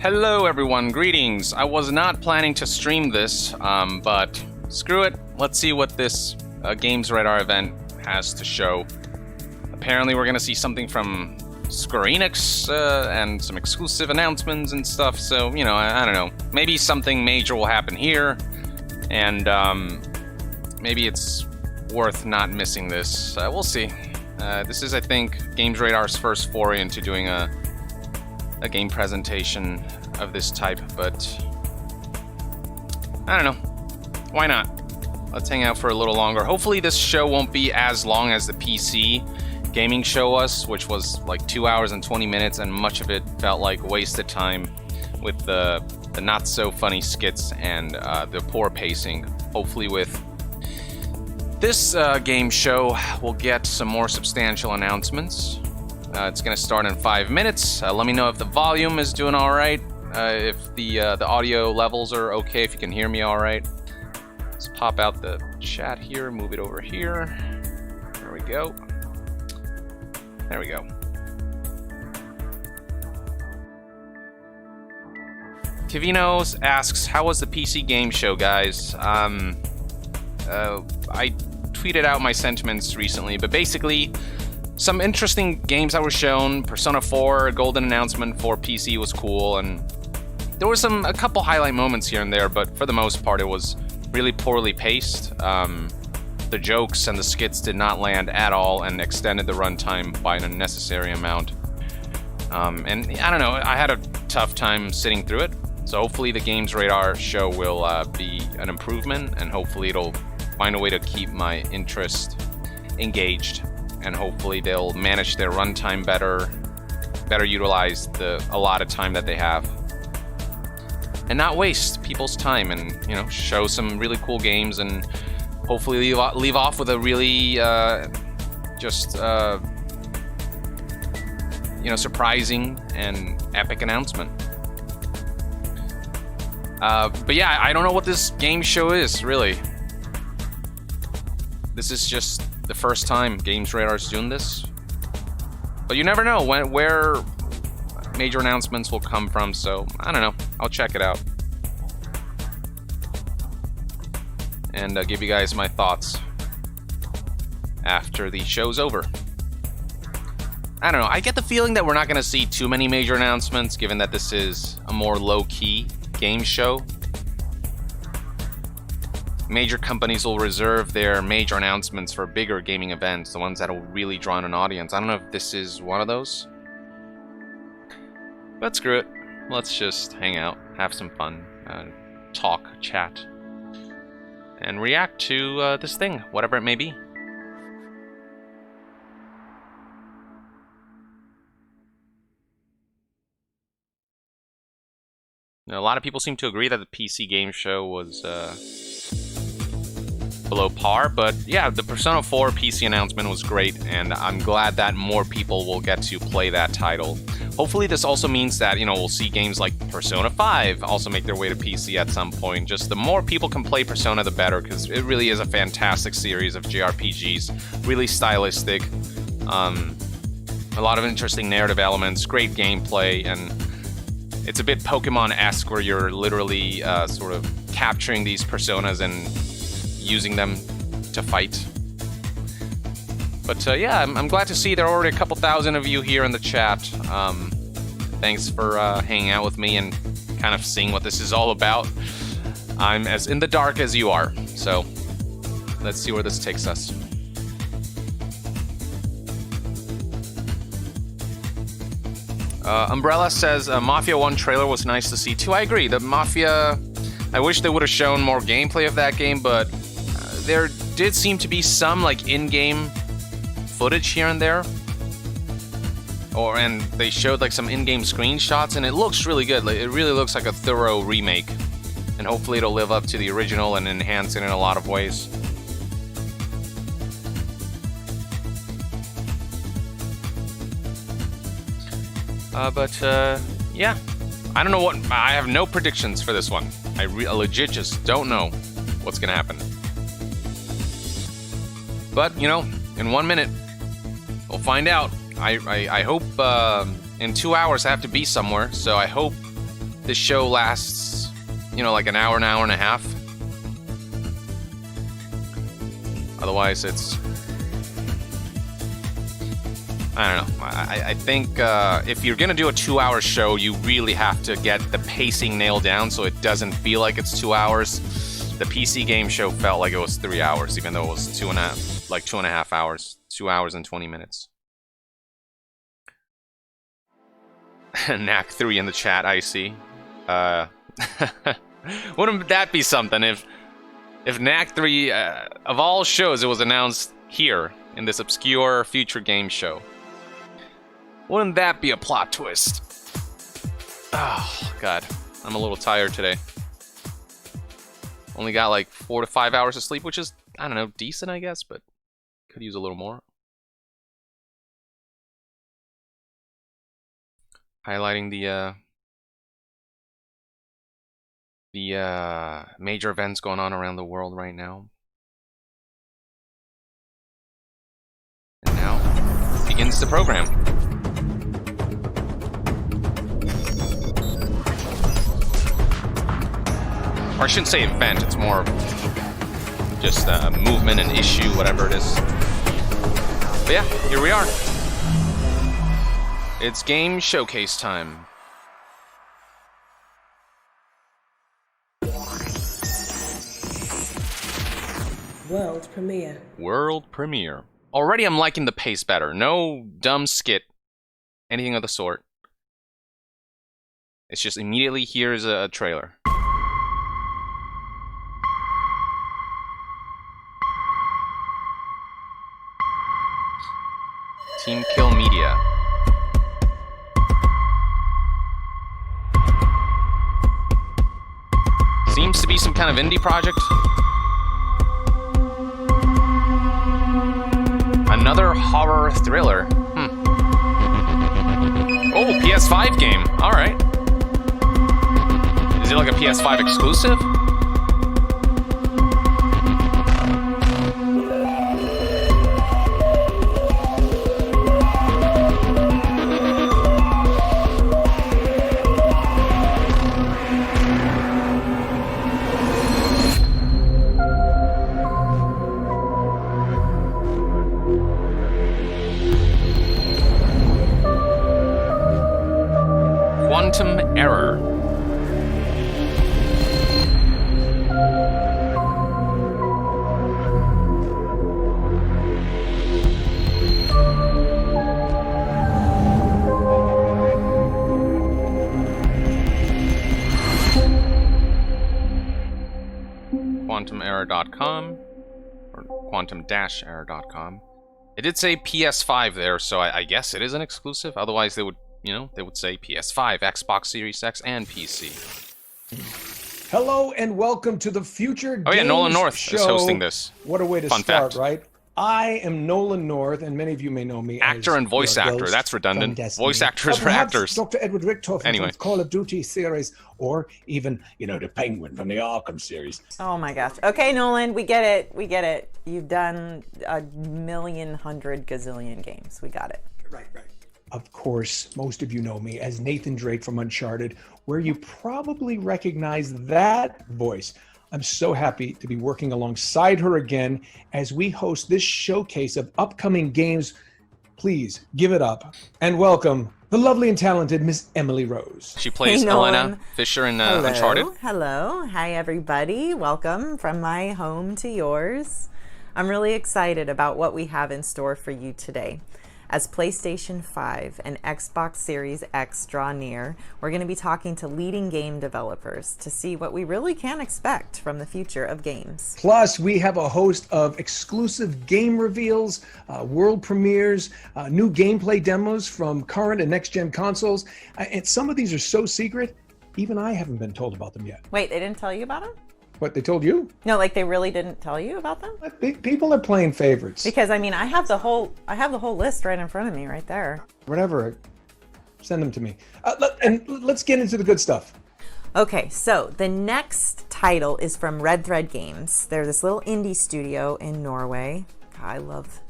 Hello everyone, greetings. I was not planning to stream this, but screw it. Let's see what this Games Radar event has to show. Apparently we're gonna see something from Square Enix and some exclusive announcements and stuff, so, you know, I don't know. Maybe something major will happen here, and maybe it's worth not missing this. We'll see. This is, I think, Games Radar's first foray into doing a game presentation of this type, but I don't know. Why not? Let's hang out for a little longer. Hopefully this show won't be as long as the PC gaming show was, which was like 2 hours and 20 minutes, and much of it felt like wasted time with the not so funny skits and the poor pacing. Hopefully with this game show, we'll get some more substantial announcements. It's going to start in 5 minutes. Let me know if the volume is doing all right, if the audio levels are okay, if you can hear me all right. Let's pop out the chat here, move it over here. There we go. There we go. Tivinos asks, how was the PC game show, guys? I tweeted out my sentiments recently, but basically, some interesting games that were shown. Persona 4 golden announcement for PC was cool, and there were a couple highlight moments here and there, but for the most part it was really poorly paced. The jokes and the skits did not land at all and extended the runtime by an unnecessary amount. And I don't know, I had a tough time sitting through it, so hopefully the Games Radar show will be an improvement, and hopefully it'll find a way to keep my interest engaged. And hopefully they'll manage their runtime better utilize a lot of time that they have, and not waste people's time, and, you know, show some really cool games, and hopefully leave off with a really you know, surprising and epic announcement. But yeah, I don't know what this game show is, really. This is just the first time Games Radar's doing this, but you never know where major announcements will come from, so I don't know. I'll check it out and give you guys my thoughts after the show's over. I don't know. I get the feeling that we're not going to see too many major announcements, given that this is a more low-key game show. Major companies will reserve their major announcements for bigger gaming events, the ones that will really draw in an audience. I don't know if this is one of those, but screw it. Let's just hang out, have some fun, talk, chat, and react to this thing, whatever it may be. Now, a lot of people seem to agree that the PC game show was below par, but yeah, the Persona 4 PC announcement was great, and I'm glad that more people will get to play that title. Hopefully this also means that, you know, we'll see games like Persona 5 also make their way to PC at some point. Just the more people can play Persona, the better, because it really is a fantastic series of JRPGs, really stylistic, a lot of interesting narrative elements, great gameplay, and it's a bit Pokemon-esque, where you're literally sort of capturing these personas and using them to fight. But yeah, I'm glad to see there are already a couple thousand of you here in the chat. Thanks for hanging out with me and kind of seeing what this is all about. I'm as in the dark as you are, so let's see where this takes us. Umbrella says, Mafia 1 trailer was nice to see too. I agree, the Mafia, I wish they would have shown more gameplay of that game, but there did seem to be some like in-game footage here and there, and they showed like some in-game screenshots, and it looks really good. Like, it really looks like a thorough remake, and hopefully it'll live up to the original and enhance it in a lot of ways. Yeah, I don't know what, I have no predictions for this one. I legit just don't know what's gonna happen. But, you know, in 1 minute, we'll find out. I hope in 2 hours I have to be somewhere, so I hope this show lasts, you know, like an hour and a half. Otherwise, it's... I don't know. I think if you're going to do a 2-hour show, you really have to get the pacing nailed down so it doesn't feel like it's 2 hours. The PC game show felt like it was 3 hours, even though it was 2.5 hours. 2 hours and 20 minutes. Knack 3 in the chat, I see. Wouldn't that be something if Knack 3, of all shows, it was announced here in this obscure future game show? Wouldn't that be a plot twist? Oh, God. I'm a little tired today. Only got like 4 to 5 hours of sleep, which is, I don't know, decent, I guess, but could use a little more. Highlighting the major events going on around the world right now. And now begins the program. Or I shouldn't say event, it's more just a movement, an issue, whatever it is. But yeah, here we are. It's game showcase time. World premiere. World premiere. Already I'm liking the pace better. No dumb skit. Anything of the sort. It's just immediately here's a trailer. Team Kill Media. Seems to be some kind of indie project. Another horror thriller. Oh, PS5 game. Alright. Is it like a PS5 exclusive? Quantum Error. QuantumError.com or Quantum-Error.com. It did say PS5 there, so I guess it is an exclusive. Otherwise, they would, you know, they would say PS5, Xbox Series X, and PC. Hello and welcome to the Future Games Oh yeah, Nolan North show. is hosting this. What a way to Fun start, fact. right? I am Nolan North, and many of you may know me Actor as and voice your actor. ghost That's redundant. from Destiny. Voice actors Or for perhaps actors. Dr. Edward Richtofen Anyway. from the Call of Duty series, or even, you know, the Penguin from the Arkham series. Oh my gosh. Okay, Nolan, we get it. We get it. You've done a million, hundred gazillion games. We got it. Right. Of course, most of you know me as Nathan Drake from Uncharted, where you probably recognize that voice. I'm so happy to be working alongside her again as we host this showcase of upcoming games. Please give it up and welcome the lovely and talented Miss Emily Rose. She plays Hey, Elena Nolan. Fisher in Uncharted. Hello. Hi, everybody. Welcome from my home to yours. I'm really excited about what we have in store for you today. As PlayStation 5 and Xbox Series X draw near, we're going to be talking to leading game developers to see what we really can expect from the future of games. Plus, we have a host of exclusive game reveals, world premieres, new gameplay demos from current and next-gen consoles. And some of these are so secret, even I haven't been told about them yet. Wait, they didn't tell you about them? What, they told you? No, like they really didn't tell you about them? People are playing favorites. Because I mean, I have the whole list right in front of me, right there. Whatever, send them to me. And let's get into the good stuff. Okay, so the next title is from Red Thread Games. They're this little indie studio in Norway. I love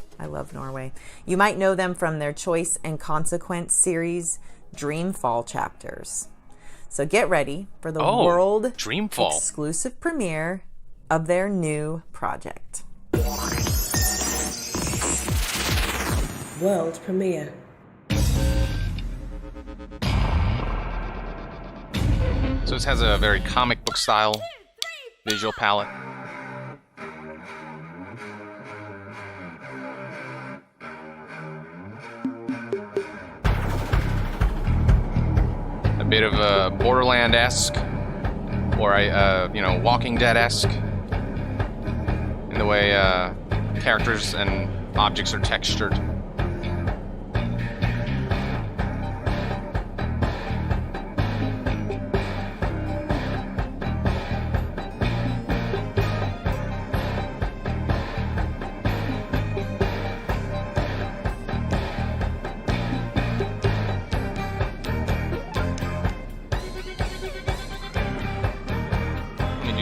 Norway. You might know them from their Choice and Consequence series, Dreamfall chapters. So get ready for the Oh, world Dreamfall. exclusive premiere of their new project. World premiere. So this has a very comic book style visual palette. A bit of a Borderland-esque, or a Walking Dead-esque, in the way characters and objects are textured.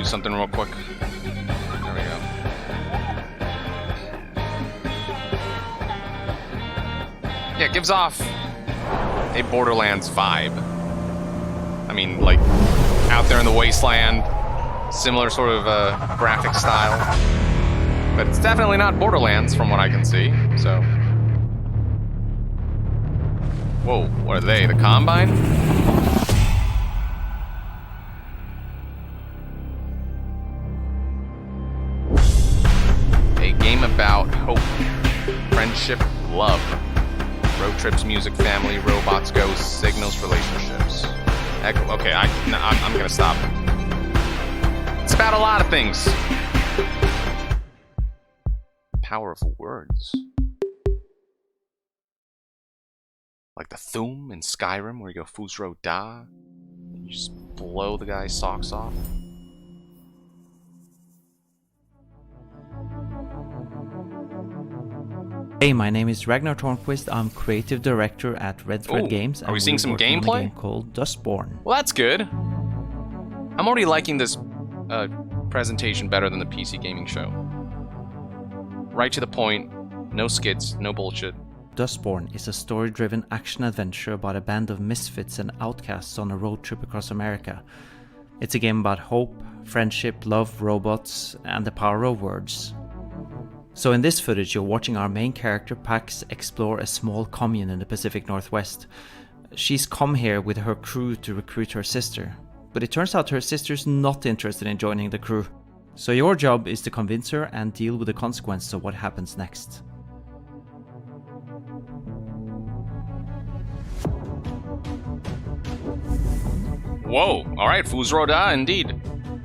Something real quick. There we go. Yeah, it gives off a Borderlands vibe. I mean, like, out there in the wasteland, similar sort of graphic style. But it's definitely not Borderlands from what I can see, so. Whoa, what are they? The Combine? About hope, friendship, love, road trips, music, family, robots, ghosts, signals, relationships. Okay, I'm gonna stop. It's about a lot of things. Power of words. Like the Thum in Skyrim, where you go Fuzro Da, and you just blow the guy's socks off. Hey, my name is Ragnar Tornquist. I'm creative director at Redmond Games. Are we seeing some gameplay? On a game called Dustborn. Well, that's good. I'm already liking this presentation better than the PC gaming show. Right to the point, no skits, no bullshit. Dustborn is a story-driven action-adventure about a band of misfits and outcasts on a road trip across America. It's a game about hope, friendship, love, robots, and the power of words. So in this footage, you're watching our main character, Pax, explore a small commune in the Pacific Northwest. She's come here with her crew to recruit her sister, but it turns out her sister's not interested in joining the crew. So your job is to convince her and deal with the consequences of what happens next. Whoa, alright, Fuzroda, indeed.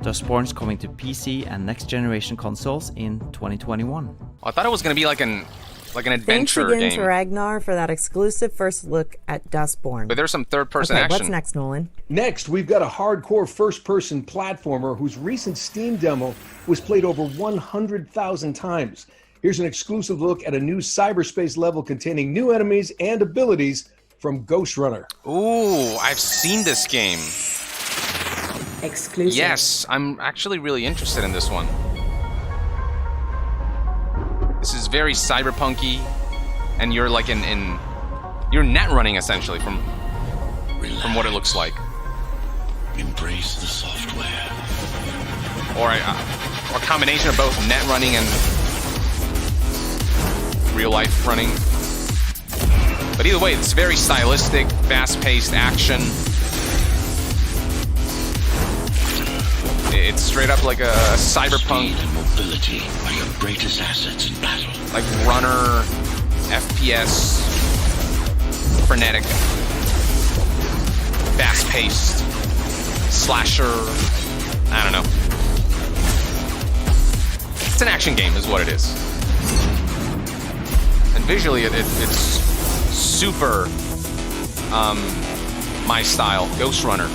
Dustborn's coming to PC and next generation consoles in 2021. I thought it was going to be like an adventure Thanks again game. to Ragnar for that exclusive first look at Dustborn. But there's some third-person Okay, action. what's next, Nolan? Next, we've got a hardcore first-person platformer whose recent Steam demo was played over 100,000 times. Here's an exclusive look at a new cyberspace level containing new enemies and abilities from Ghost Runner. Ooh, I've seen this game. Exclusive. Yes, I'm actually really interested in this one. This is very cyberpunky, and you're like you're net running essentially from what it looks like. Embrace the software. Or a combination of both net running and real life running. But either way, it's very stylistic, fast-paced action. It's straight up like a cyberpunk. Speed and mobility are your greatest assets in battle. Like runner, FPS, frenetic, fast-paced, slasher. I don't know. It's an action game, is what it is. And visually, it's super my style, Ghost Runner.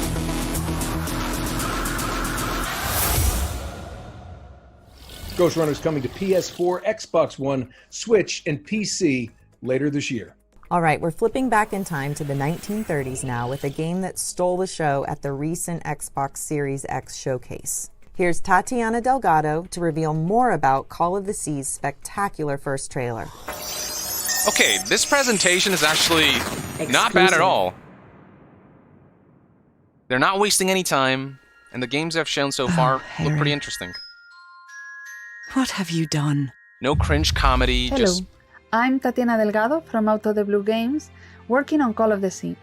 Ghost Runner is coming to PS4, Xbox One, Switch, and PC later this year. All right, we're flipping back in time to the 1930s now with a game that stole the show at the recent Xbox Series X showcase. Here's Tatiana Delgado to reveal more about Call of the Sea's spectacular first trailer. Okay, this presentation is actually not bad at all. They're not wasting any time, and the games I've shown so far look Harry. pretty interesting. What have you done? No cringe comedy, Hello, just I'm Tatiana Delgado from Out of the Blue Games, working on Call of the Sea.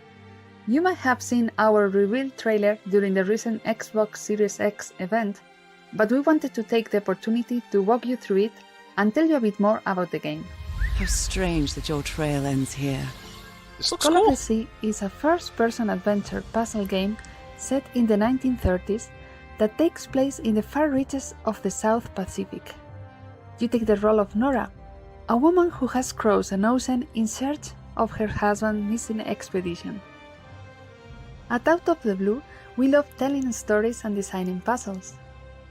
You might have seen our reveal trailer during the recent Xbox Series X event, but we wanted to take the opportunity to walk you through it and tell you a bit more about the game. How strange that your trail ends here. this looks Call of cool. the Sea is a first-person adventure puzzle game set in the 1930s that takes place in the far reaches of the South Pacific. You take the role of Nora, a woman who has crossed an ocean in search of her husband's missing expedition. At Out of the Blue, we love telling stories and designing puzzles.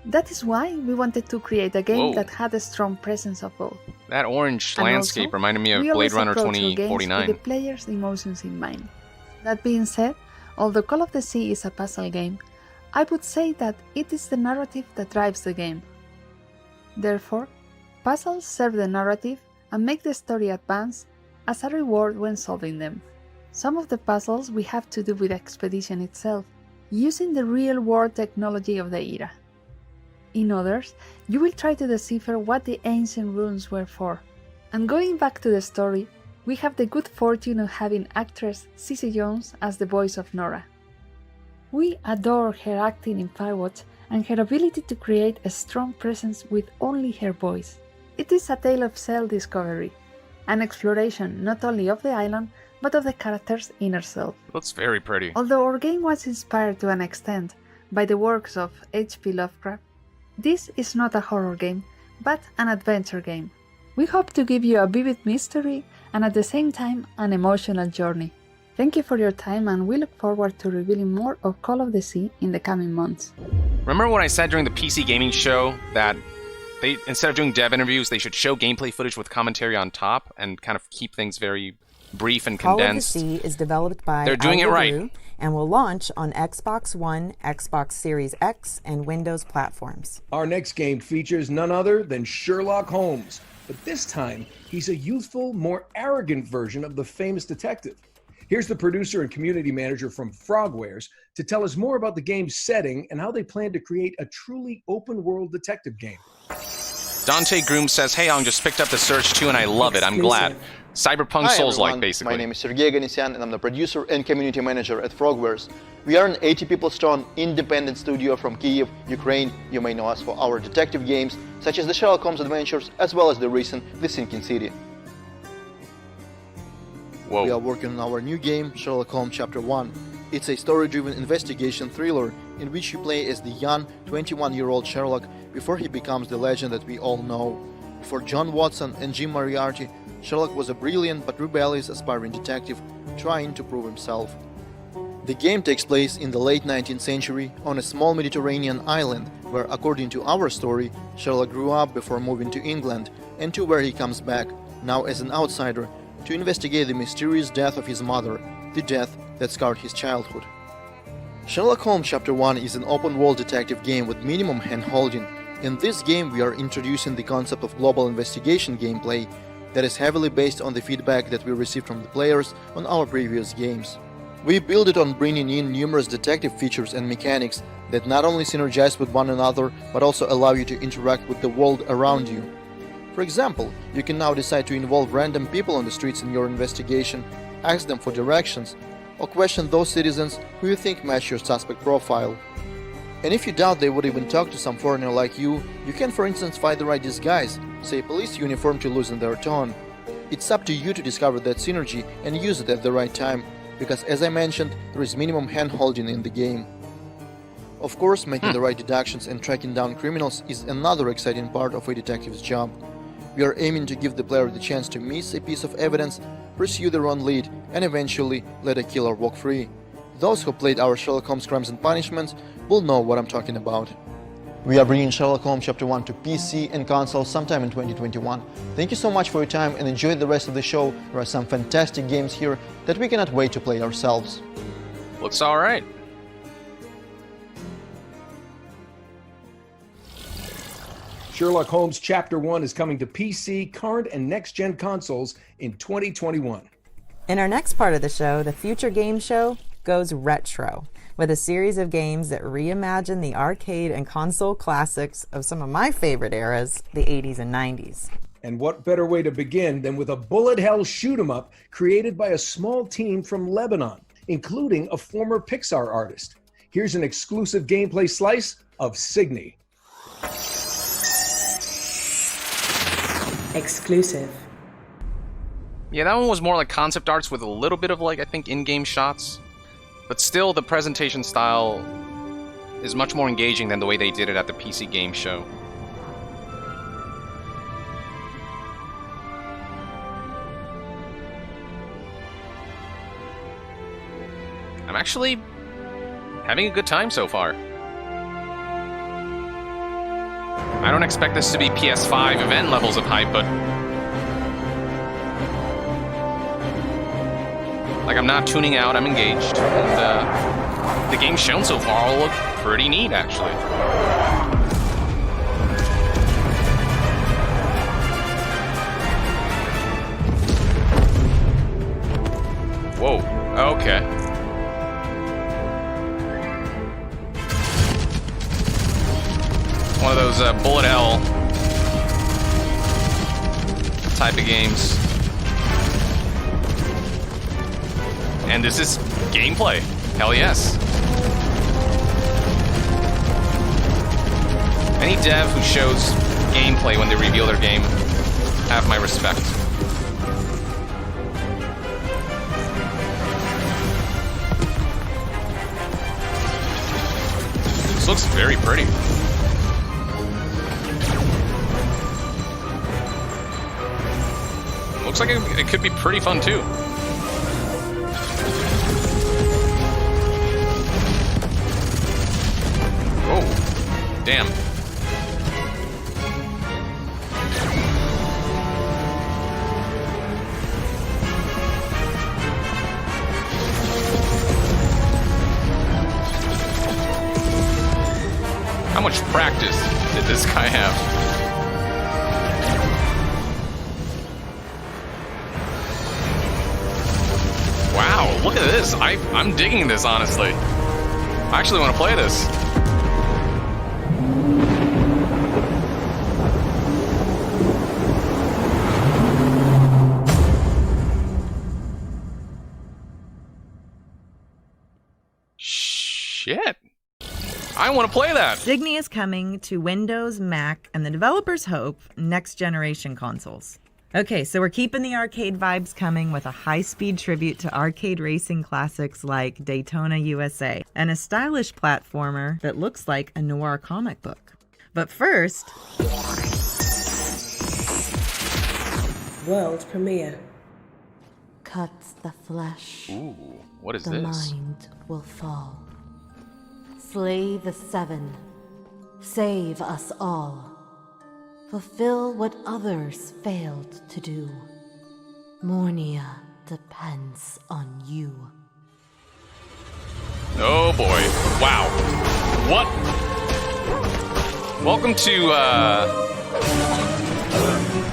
That is why we wanted to create a game Whoa. that had a strong presence of both. That orange And landscape also, reminded me of we Blade always Runner approach our games with 2049. the player's emotions in mind. That being said, although Call of the Sea is a puzzle game, I would say that it is the narrative that drives the game. Therefore, puzzles serve the narrative and make the story advance as a reward when solving them. Some of the puzzles we have to do with the expedition itself, using the real-world technology of the era. In others, you will try to decipher what the ancient runes were for. And going back to the story, we have the good fortune of having actress Cissy Jones as the voice of Nora. We adore her acting in Firewatch and her ability to create a strong presence with only her voice. It is a tale of self-discovery, an exploration not only of the island, but of the character's inner self. Looks very pretty. Although our game was inspired to an extent by the works of H.P. Lovecraft, this is not a horror game, but an adventure game. We hope to give you a vivid mystery and at the same time an emotional journey. Thank you for your time, and we look forward to revealing more of Call of the Sea in the coming months. Remember when I said during the PC gaming show that they, instead of doing dev interviews, they should show gameplay footage with commentary on top and kind of keep things very brief and condensed? Call of the Sea is developed by They're doing it right. Blue and will launch on Xbox One, Xbox Series X, and Windows platforms. Our next game features none other than Sherlock Holmes, but this time he's a youthful, more arrogant version of the famous detective. Here's the producer and community manager from Frogwares to tell us more about the game's setting and how they plan to create a truly open-world detective game. Dante Groom says, "Hey, I just picked up the Surge 2 and I love it. I'm glad. Cyberpunk Hi, Souls-like, everyone. basically." My name is Sergey Ganisyan, and I'm the producer and community manager at Frogwares. We are an 80 people strong independent studio from Kyiv, Ukraine. You may know us for our detective games, such as the Sherlock Holmes adventures, as well as the recent The Sinking City. Whoa. We are working on our new game, Sherlock Holmes Chapter 1. It's a story-driven investigation thriller in which you play as the young 21-year-old Sherlock before he becomes the legend that we all know. For John Watson and Jim Moriarty, Sherlock was a brilliant but rebellious aspiring detective trying to prove himself. The game takes place in the late 19th century on a small Mediterranean island where, according to our story, Sherlock grew up before moving to England, and to where he comes back, now as an outsider, to investigate the mysterious death of his mother, the death that scarred his childhood. Sherlock Holmes Chapter 1 is an open-world detective game with minimum hand-holding. In this game, we are introducing the concept of global investigation gameplay that is heavily based on the feedback that we received from the players on our previous games. We build it on bringing in numerous detective features and mechanics that not only synergize with one another, but also allow you to interact with the world around you. For example, you can now decide to involve random people on the streets in your investigation, ask them for directions, or question those citizens who you think match your suspect profile. And if you doubt they would even talk to some foreigner like you can for instance find the right disguise, say police uniform, to loosen their tone. It's up to you to discover that synergy and use it at the right time, because as I mentioned, there is minimum hand-holding in the game. Of course, making the right deductions and tracking down criminals is another exciting part of a detective's job. We are aiming to give the player the chance to miss a piece of evidence, pursue their own lead, and eventually let a killer walk free. Those who played our Sherlock Holmes Crimes and Punishments will know what I'm talking about. We are bringing Sherlock Holmes Chapter 1 to PC and console sometime in 2021. Thank you so much for your time and enjoy the rest of the show. There are some fantastic games here that we cannot wait to play ourselves. Looks alright. Sherlock Holmes Chapter 1 is coming to PC, current, and next-gen consoles in 2021. In our next part of the show, the Future Game Show, goes retro with a series of games that reimagine the arcade and console classics of some of my favorite eras, the 80s and 90s. And what better way to begin than with a bullet hell shoot 'em up created by a small team from Lebanon, including a former Pixar artist. Here's an exclusive gameplay slice of Signy. Exclusive. Yeah, that one was more like concept arts with a little bit of like, I think, in-game shots. But still, the presentation style is much more engaging than the way they did it at the PC game show. I'm actually having a good time so far. I don't expect this to be PS5 event levels of hype, but like, I'm not tuning out, I'm engaged. And the games shown so far all look pretty neat, actually. Whoa, okay. One of those bullet hell type of games. And this is gameplay. Hell yes. Any dev who shows gameplay when they reveal their game, have my respect. This looks very pretty. Looks like it could be pretty fun too. Whoa, damn. How much practice did this guy have? Wow, look at this. I'm digging this, honestly. I actually want to play this. Shit. I want to play that. Signy is coming to Windows, Mac, and the developers hope next generation consoles. Okay, so we're keeping the arcade vibes coming with a high-speed tribute to arcade racing classics like Daytona USA, and a stylish platformer that looks like a noir comic book. But first... World premiere. Cuts the flesh. Ooh, what is the this? Mind will fall. Slay the seven. Save us all. Fulfill what others failed to do. Mornia depends on you. Oh boy. Wow. What? Welcome to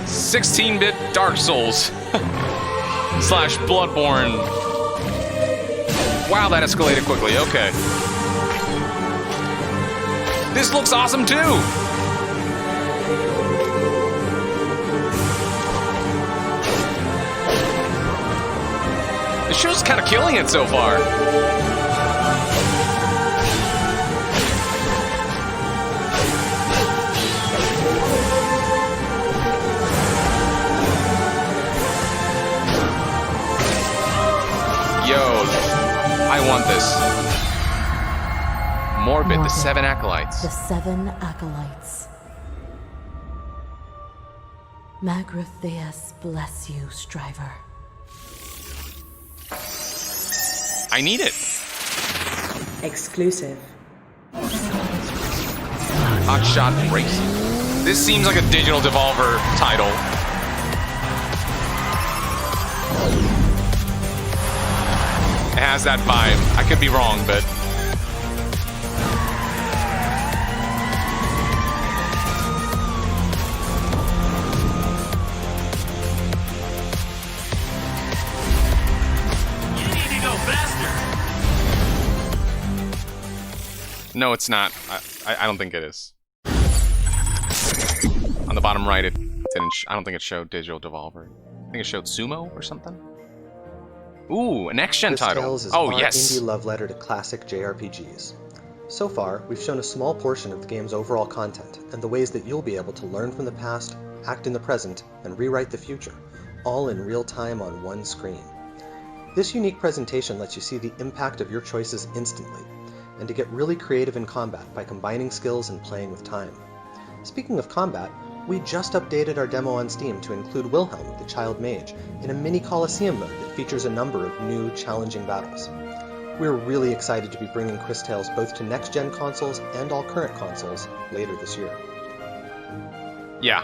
16-bit Dark Souls / Bloodborne. Wow, that escalated quickly. Okay. This looks awesome too. The show's kind of killing it so far. Yo, I want this. Morbid, the Seven Acolytes. The Seven Acolytes. Magratheus bless you, Striver. I need it. Exclusive. Hot Shot Racing. This seems like a digital Devolver title. It has that vibe. I could be wrong, but... No, it's not. I don't think it is. On the bottom right, it didn't. I don't think it showed Digital Devolver. I think it showed Sumo or something. Ooh, a next-gen title. Tales is Oh, our yes. indie love letter to classic JRPGs. So far, we've shown a small portion of the game's overall content and the ways that you'll be able to learn from the past, act in the present, and rewrite the future, all in real time on one screen. This unique presentation lets you see the impact of your choices instantly, and to get really creative in combat by combining skills and playing with time. Speaking of combat, we just updated our demo on Steam to include Wilhelm, the Child Mage, in a mini Colosseum mode that features a number of new, challenging battles. We're really excited to be bringing Chris Tales both to next-gen consoles and all current consoles later this year. Yeah,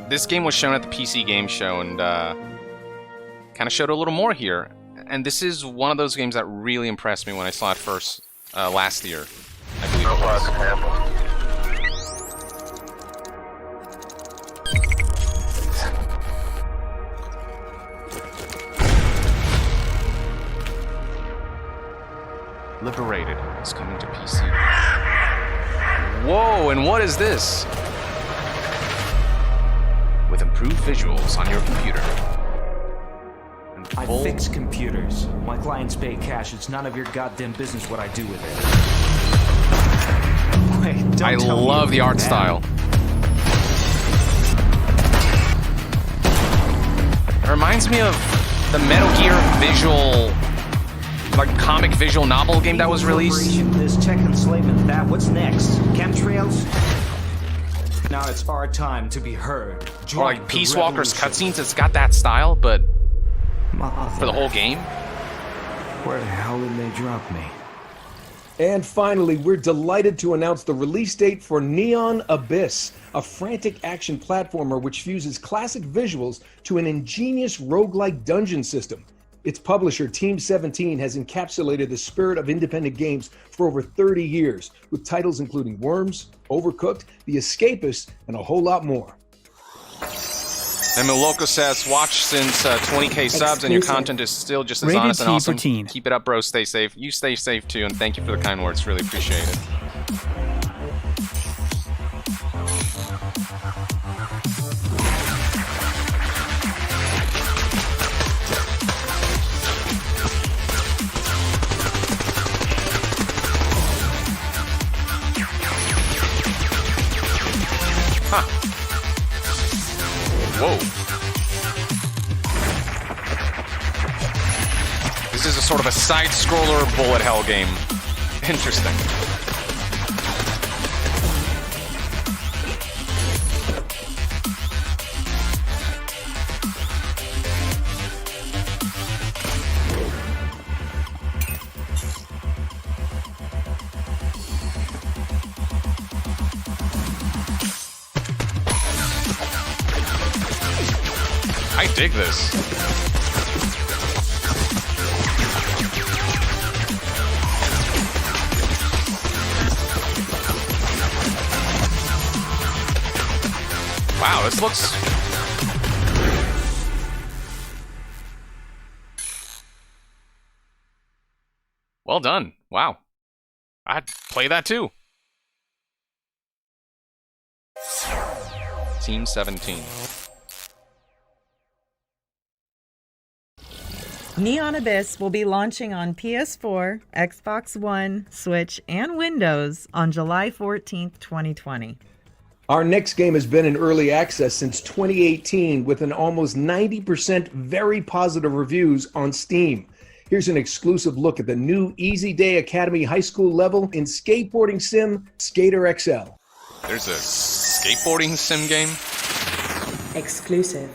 this game was shown at the PC Game Show and kind of showed a little more here. And this is one of those games that really impressed me when I saw it first last year, I believe it was. Liberated is coming to PC. Whoa, and what is this? With improved visuals on your computer. I fix computers. My clients pay cash. It's none of your goddamn business what I do with it. Wait, I love the art style. It reminds me of the Metal Gear visual, like comic visual novel game that was released. This tech enslavement, that. What's next? Chemtrails? Now it's our time to be heard. Or like Peace Walker's cutscenes, it's got that style, but for the whole game? Where the hell did they drop me? And finally, we're delighted to announce the release date for Neon Abyss, a frantic action platformer which fuses classic visuals to an ingenious roguelike dungeon system. Its publisher, Team 17, has encapsulated the spirit of independent games for over 30 years, with titles including Worms, Overcooked, The Escapist, and a whole lot more. And Miloko says, watch since 20k subs and your content is still just as honest and awesome. Keep it up, bro. Stay safe. You stay safe too, and thank you for the kind words. Really appreciate it. Whoa. This is a sort of a side-scroller bullet hell game. Interesting. I dig this. Wow, this looks... well done. Wow. I'd play that too. Team 17. Neon Abyss will be launching on PS4, Xbox One, Switch, and Windows on July 14th, 2020. Our next game has been in early access since 2018 with an almost 90% very positive reviews on Steam. Here's an exclusive look at the new Easy Day Academy high school level in skateboarding sim Skater XL. There's a skateboarding sim game? Exclusive.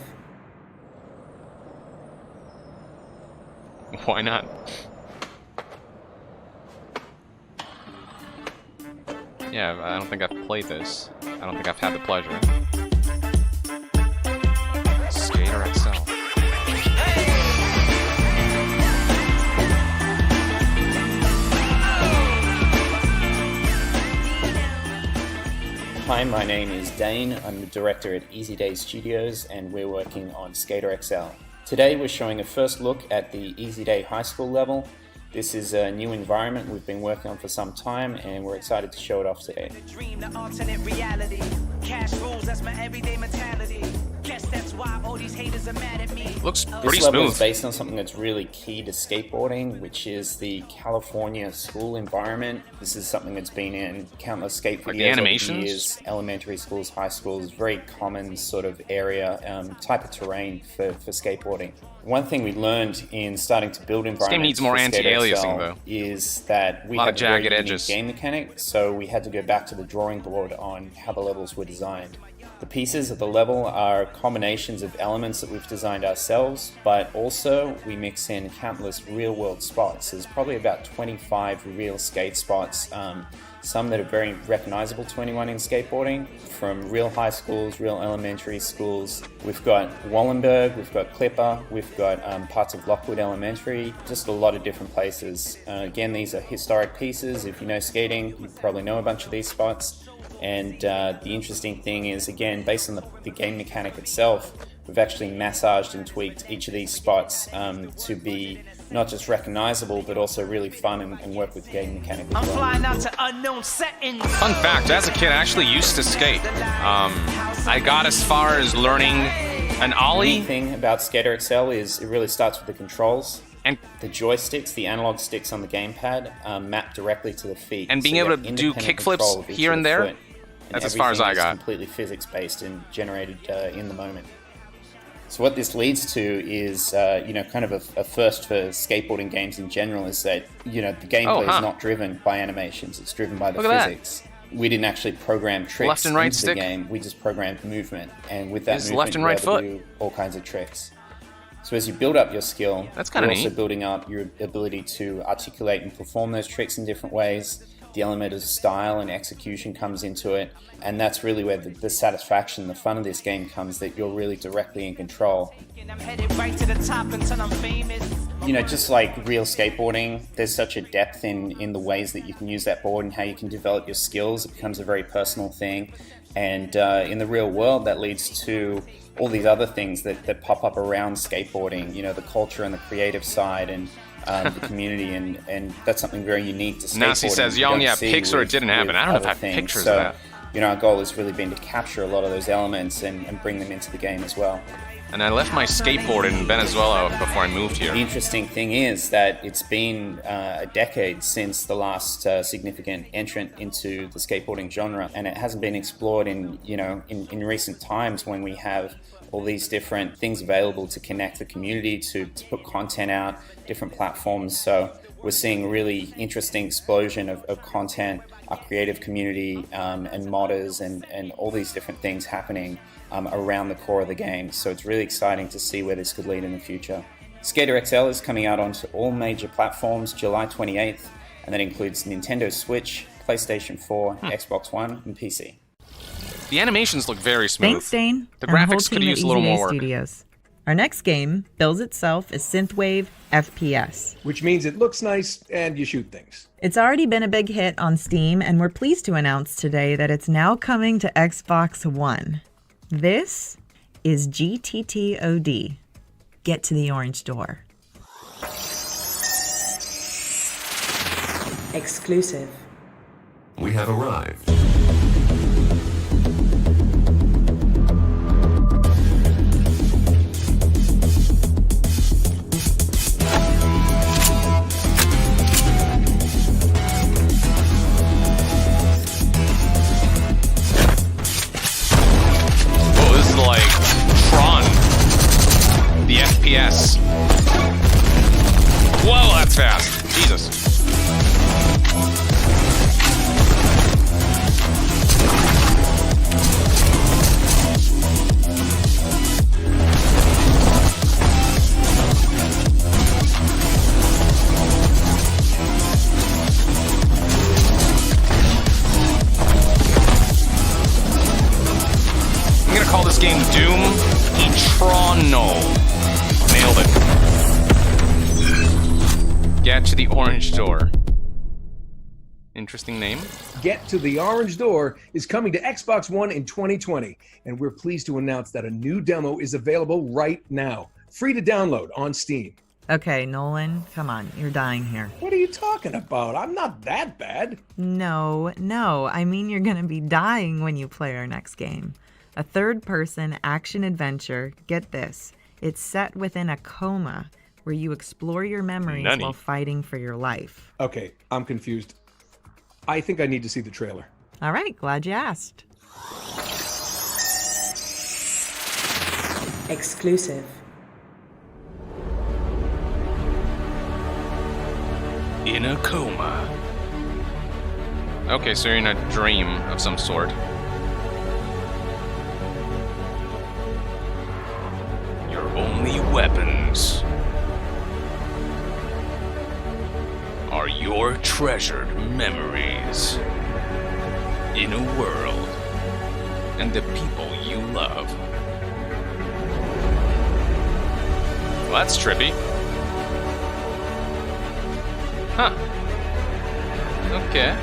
Why not? Yeah, I don't think I've played this. I don't think I've had the pleasure. Skater XL. Hi, my name is Dane. I'm the director at Easy Day Studios, and we're working on Skater XL. Today we're showing a first look at the Easy Day High School level, This is a new environment we've been working on for some time, and we're excited to show it off today. Looks This pretty level smooth. is based on something that's really key to skateboarding, which is the California school environment. This is something that's been in countless skate Like videos the animations? over the years. Elementary schools, high schools, very common sort of area, type of terrain for skateboarding. One thing we learned in starting to build environments game needs more for anti-aliasing, SkaterXL though. is that we A lot have of a very jagged unique edges. game mechanic, so we had to go back to the drawing board on how the levels were designed. The pieces of the level are combinations of elements that we've designed ourselves, but also we mix in countless real-world spots. There's probably about 25 real skate spots, some that are very recognizable to anyone in skateboarding, from real high schools, real elementary schools. We've got Wallenberg, we've got Clipper, we've got parts of Lockwood Elementary, just a lot of different places. Again, these are historic pieces. If you know skating, you probably know a bunch of these spots. And the interesting thing is, again, based on the game mechanic itself, we've actually massaged and tweaked each of these spots to be not just recognizable, but also really fun and work with game mechanic as well. Flying out to unknown settings. Fun fact, as a kid, I actually used to skate. I got as far as learning an ollie. The thing about SkaterXL is it really starts with the controls. And the joysticks, the analog sticks on the gamepad, map directly to the feet. And being So you able have to do independent kickflips control of each here of and the there. foot. That's as far as I everything got. is completely physics-based and generated in the moment. So what this leads to is, kind of a first for skateboarding games in general, is that, the gameplay is not driven by animations, it's driven by the Look at physics. We didn't actually program tricks Left and right into stick. the game, we just programmed movement. And with that This is movement, left and you're right able to foot. do all kinds of tricks. So as you build up your skill, That's kinda you're also neat. building up your ability to articulate and perform those tricks in different ways. The element of style and execution comes into it, and that's really where the satisfaction, the fun of this game comes, that you're really directly in control. I'm headed right to the top until I'm famous. Just like real skateboarding, there's such a depth in the ways that you can use that board and how you can develop your skills. It becomes a very personal thing. And in the real world, that leads to all these other things that pop up around skateboarding, the culture and the creative side and the community. And that's something very unique to skateboarding. Nancy says, you don't YongYea, see pics or it with- didn't happen. with I don't know if I other have things. pictures So, of that. our goal has really been to capture a lot of those elements and bring them into the game as well. And I left my skateboard in Venezuela before I moved here. The interesting thing is that it's been a decade since the last significant entrant into the skateboarding genre, and it hasn't been explored in recent times when we have all these different things available to connect the community, to put content out, different platforms. So we're seeing a really interesting explosion of content, our creative community, and modders and all these different things happening around the core of the game. So it's really exciting to see where this could lead in the future. SkaterXL is coming out onto all major platforms July 28th, and that includes Nintendo Switch, PlayStation 4, Xbox One, and PC. The animations look very smooth. Thanks, Dane. The and whole graphics could team use at a little Easy Day more work. Studios. Our next game bills itself as Synthwave FPS. Which means it looks nice and you shoot things. It's already been a big hit on Steam, and we're pleased to announce today that it's now coming to Xbox One. This is GTTOD. Get to the orange door. Exclusive. We have arrived. Oh, this is like Tron. The FPS. Whoa, that's fast. Jesus. I'm gonna call this game Doom Eternal. Nailed it. Get to the orange door. Interesting name. Get to the Orange Door is coming to Xbox One in 2020, and we're pleased to announce that a new demo is available right now, free to download on Steam. Okay, Nolan, come on. You're dying here. What are you talking about? I'm not that bad. No. I mean you're going to be dying when you play our next game. A third-person action-adventure. Get this. It's set within a coma where you explore your memories while fighting for your life. Okay, I'm confused. I think I need to see the trailer. All right, glad you asked. Exclusive. In a coma. Okay, so you're in a dream of some sort. Your only weapons are your treasured memories in a world and the people you love. Well, that's trippy. Huh. Okay.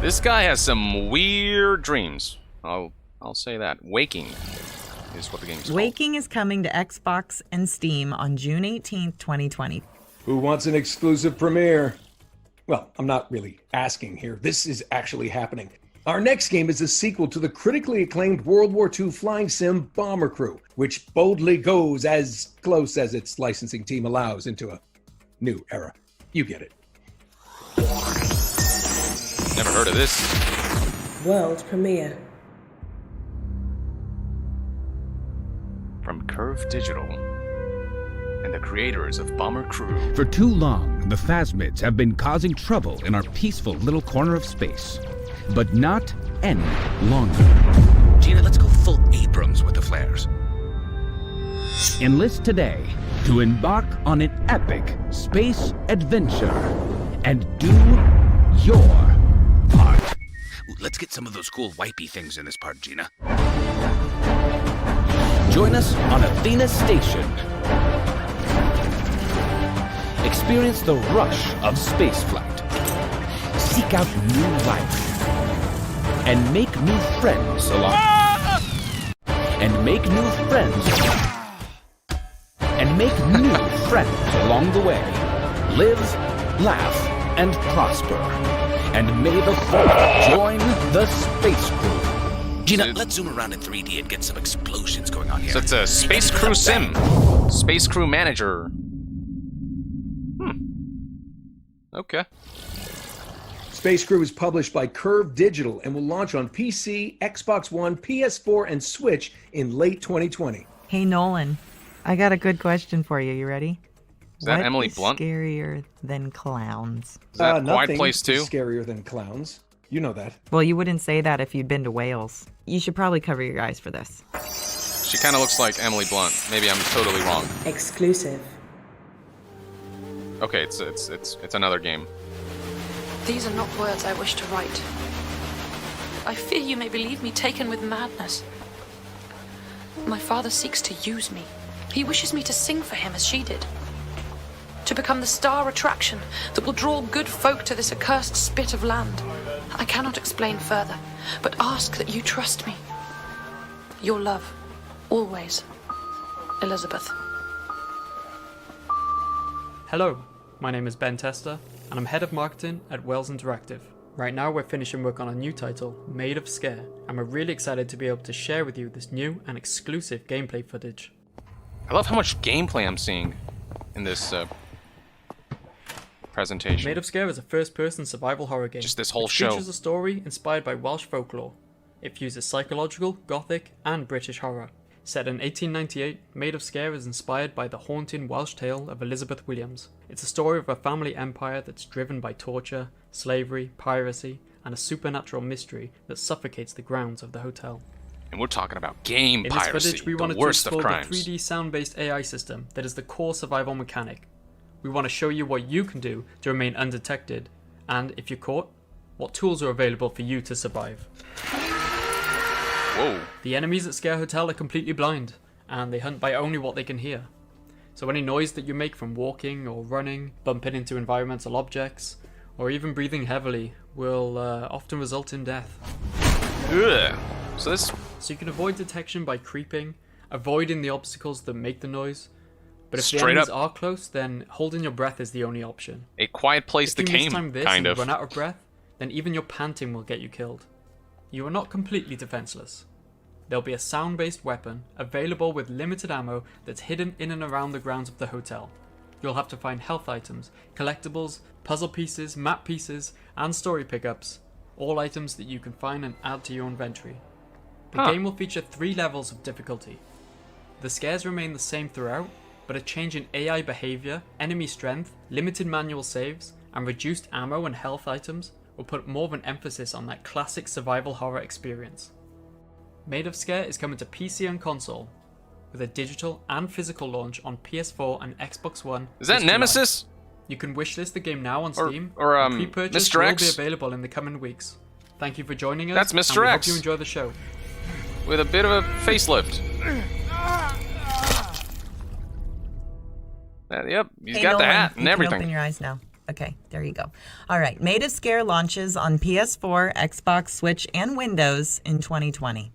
This guy has some weird dreams. I'll say that. Waking is what the game is called. Waking is coming to Xbox and Steam on June 18th, 2020. Who wants an exclusive premiere? Well, I'm not really asking here. This is actually happening. Our next game is a sequel to the critically acclaimed World War II flying sim Bomber Crew, which boldly goes as close as its licensing team allows into a new era. You get it. Never heard of this. World premiere. From Curve Digital and the creators of Bomber Crew. For too long, the Phasmids have been causing trouble in our peaceful little corner of space. But not any longer. Gina, let's go full Abrams with the flares. Enlist today to embark on an epic space adventure and do your part. Let's get some of those cool wipey things in this part, Gina. Join us on Athena Station. Experience the rush of spaceflight. Seek out new life. And make new friends along. And make new friends. And make new friends along the way. Live, laugh, and prosper. And may the Force join the space crew. Gina, let's zoom around in 3D and get some explosions going on here. So it's a Space Crew sim. Space Crew Manager. Okay. Space Crew is published by Curve Digital and will launch on PC, Xbox One, PS4, and Switch in late 2020. Hey, Nolan. I got a good question for you. You ready? Is that what Emily is Blunt? Scarier than clowns? Is that Quiet Nothing Place 2? is scarier than clowns. You know that. Well, you wouldn't say that if you'd been to Wales. You should probably cover your eyes for this. She kind of looks like Emily Blunt. Maybe I'm totally wrong. Exclusive. Okay, it's another game. These are not words I wish to write. I fear you may believe me taken with madness. My father seeks to use me. He wishes me to sing for him as she did. To become the star attraction that will draw good folk to this accursed spit of land. I cannot explain further, but ask that you trust me. Your love, always, Elizabeth. Hello, my name is Ben Tester, and I'm head of marketing at Wells Interactive. Right now we're finishing work on a new title, Made of Scare, and we're really excited to be able to share with you this new and exclusive gameplay footage. I love how much gameplay I'm seeing in this presentation. Made of Scare is a first-person survival horror game. Just this whole which show. features a story inspired by Welsh folklore. It fuses psychological, gothic, and British horror. Set in 1898, Made of Scare is inspired by the haunting Welsh tale of Elizabeth Williams. It's a story of a family empire that's driven by torture, slavery, piracy, and a supernatural mystery that suffocates the grounds of the hotel. And we're talking about game In this piracy, footage, we the wanted to worst of explore crimes. the 3D sound-based AI system that is the core survival mechanic. We want to show you what you can do to remain undetected, and if you're caught, what tools are available for you to survive. Whoa. The enemies at Scare Hotel are completely blind, and they hunt by only what they can hear. So any noise that you make from walking or running, bumping into environmental objects, or even breathing heavily will often result in death. Ugh. So you can avoid detection by creeping, avoiding the obstacles that make the noise. But if the Straight enemies up. are close, then holding your breath is the only option. A Quiet Place the If you game, mistime this kind and of. run out of breath, then even your panting will get you killed. You are not completely defenseless. There'll be a sound-based weapon available with limited ammo that's hidden in and around the grounds of the hotel. You'll have to find health items, collectibles, puzzle pieces, map pieces, and story pickups, all items that you can find and add to your inventory. The game will feature 3 levels of difficulty. The scares remain the same throughout, but a change in AI behavior, enemy strength, limited manual saves, and reduced ammo and health items will put more of an emphasis on that classic survival horror experience. Made of Scare is coming to PC and console, with a digital and physical launch on PS4 and Xbox One. Is that this July. Nemesis? You can wishlist the game now on Steam, or and pre-purchase Mr. will X? be available in the coming weeks. Thank you for joining us. That's Mr. and we X. hope you enjoy the show. With a bit of a facelift. Yep, he's got the hat and you everything. Can open your eyes now. Okay, there you go. All right, Made of Scare launches on PS4, Xbox, Switch, and Windows in 2020.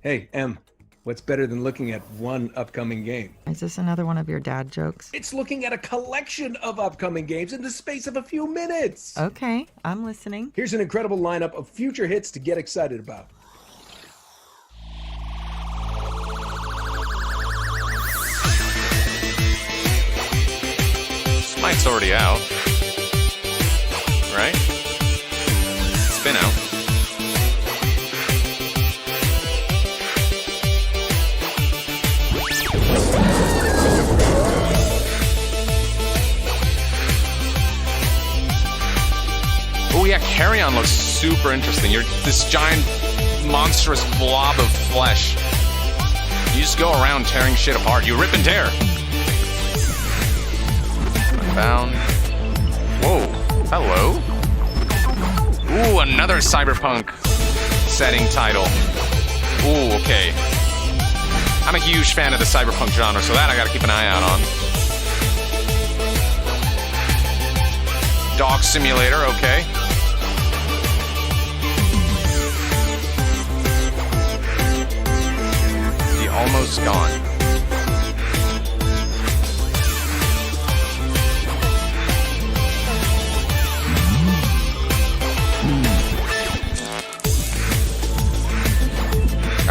Hey, Em, what's better than looking at one upcoming game? Is this another one of your dad jokes? It's looking at a collection of upcoming games in the space of a few minutes. Okay, I'm listening. Here's an incredible lineup of future hits to get excited about. Mike's already out. Right? It's been out. Oh yeah, Carry On looks super interesting. You're this giant, monstrous blob of flesh. You just go around tearing shit apart. You rip and tear. Found. Whoa. Hello. Ooh, another cyberpunk setting title. Ooh, okay. I'm a huge fan of the cyberpunk genre, so that I gotta keep an eye out on. Dog Simulator, okay. The Almost Gone.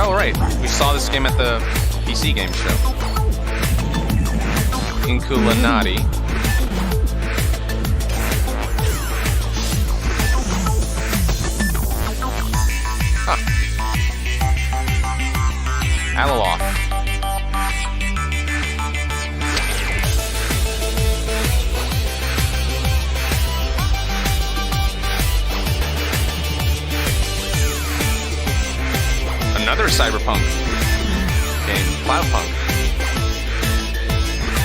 Oh, right. We saw this game at the PC game show. Inkulanati. Huh. Alaloth. Another cyberpunk game, Cloudpunk.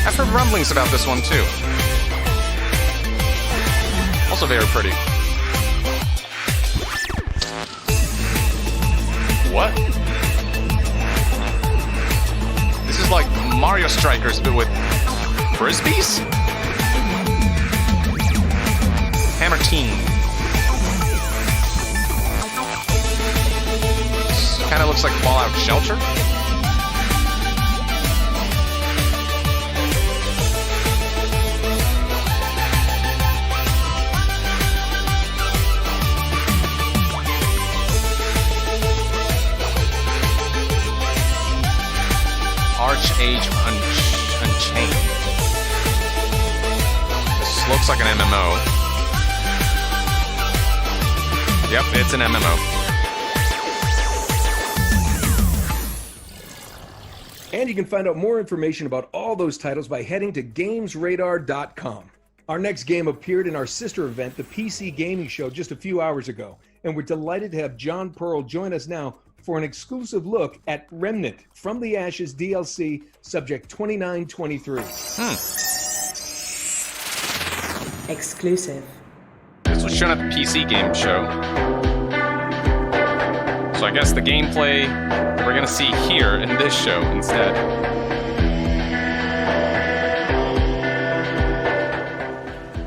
I've heard rumblings about this one too. Also very pretty. What? This is like Mario Strikers, but with frisbees? Hammer Team. Kind of looks like Fallout Shelter. Archage Unchained. This looks like an MMO. Yep, it's an MMO. And you can find out more information about all those titles by heading to GamesRadar.com. Our next game appeared in our sister event, the PC Gaming Show, just a few hours ago. And we're delighted to have John Pearl join us now for an exclusive look at Remnant From the Ashes DLC, subject 2923. Exclusive. This was shown at the PC Game Show. So So I guess the gameplay we're going to see here in this show instead.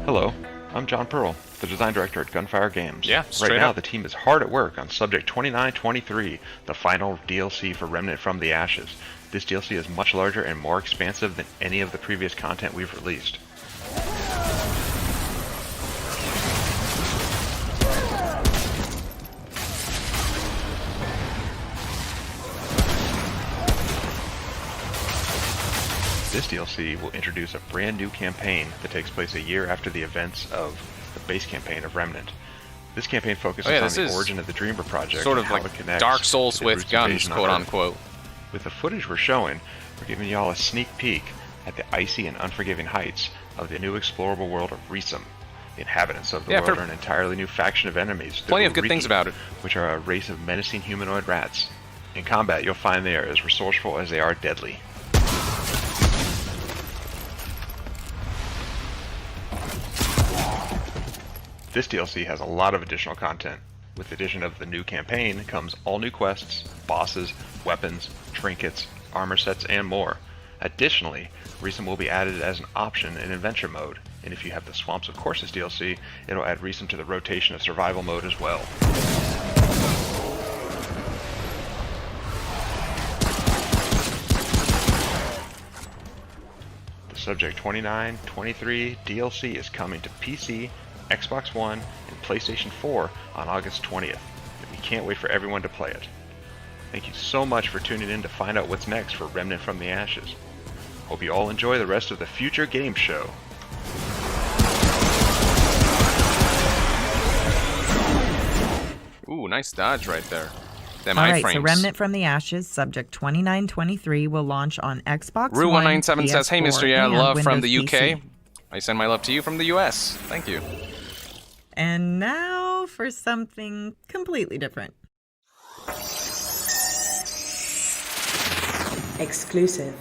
Hello, I'm John Pearl, the design director at Gunfire Games. Yeah, straight Right now, up. the team is hard at work on Subject 2923, the final DLC for Remnant from the Ashes. This DLC is much larger and more expansive than any of the previous content we've released. This DLC will introduce a brand new campaign that takes place a year after the events of the base campaign of Remnant. This campaign focuses on the origin of the Dreamer project, sort and of how like it connects Dark Souls to the with Roots guns, invasion on quote Earth. unquote. With the footage we're showing, we're giving y'all a sneak peek at the icy and unforgiving heights of the new explorable world of Reesum. The inhabitants of the world are an entirely new faction of enemies. Plenty of good things about it. Which are a race of menacing humanoid rats. In combat, you'll find they are as resourceful as they are deadly. This DLC has a lot of additional content. With the addition of the new campaign comes all new quests, bosses, weapons, trinkets, armor sets, and more. Additionally, Reesum will be added as an option in Adventure Mode, and if you have the Swamps of Courses DLC, it'll add Reesum to the rotation of Survival Mode as well. The Subject 2923 DLC is coming to PC, Xbox One, and PlayStation 4 on August 20th, and we can't wait for everyone to play it. Thank you so much for tuning in to find out what's next for Remnant from the Ashes. Hope you all enjoy the rest of the future game show. Ooh, nice dodge right there. Them All right, iframes. so Remnant from the Ashes, Subject 2923, will launch on Xbox One, Rue197 says, hey, Mr. Yeah, and love from Windows the UK. PC. I send my love to you from the US. Thank you. And now for something completely different. Exclusive.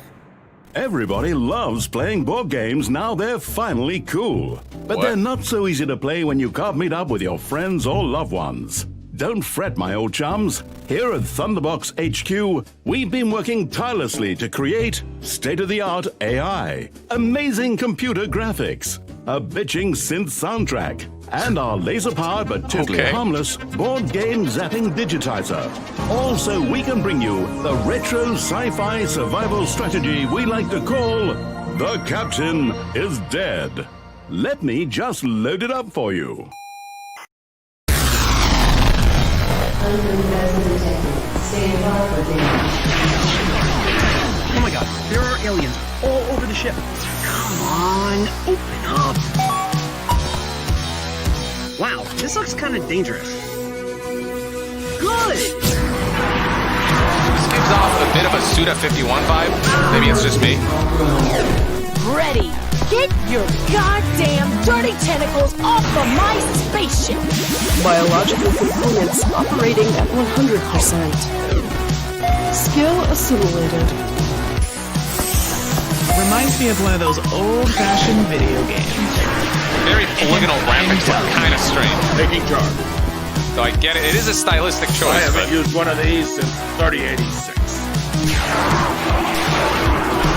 Everybody loves playing board games now they're finally cool. But they're not so easy to play when you can't meet up with your friends or loved ones. Don't fret, my old chums. Here at Thunderbox HQ, we've been working tirelessly to create state-of-the-art AI, amazing computer graphics, a bitching synth soundtrack, and our laser-powered but totally harmless board game zapping digitizer. All so we can bring you the retro sci-fi survival strategy we like to call The Captain is Dead. Let me just load it up for you. Oh my god, there are aliens all over the ship. Come on, open up. Wow, this looks kind of dangerous. Good! This gives off a bit of a Suda51 vibe. Maybe it's just me. Ready! Get your goddamn dirty tentacles off of my spaceship! Biological components operating at 100%. Skill assimilated. Reminds me of one of those old-fashioned video games. Very polygonal graphics look kind of strange. Taking charge. So I get it. It is a stylistic choice. I haven't but used one of these since 3086.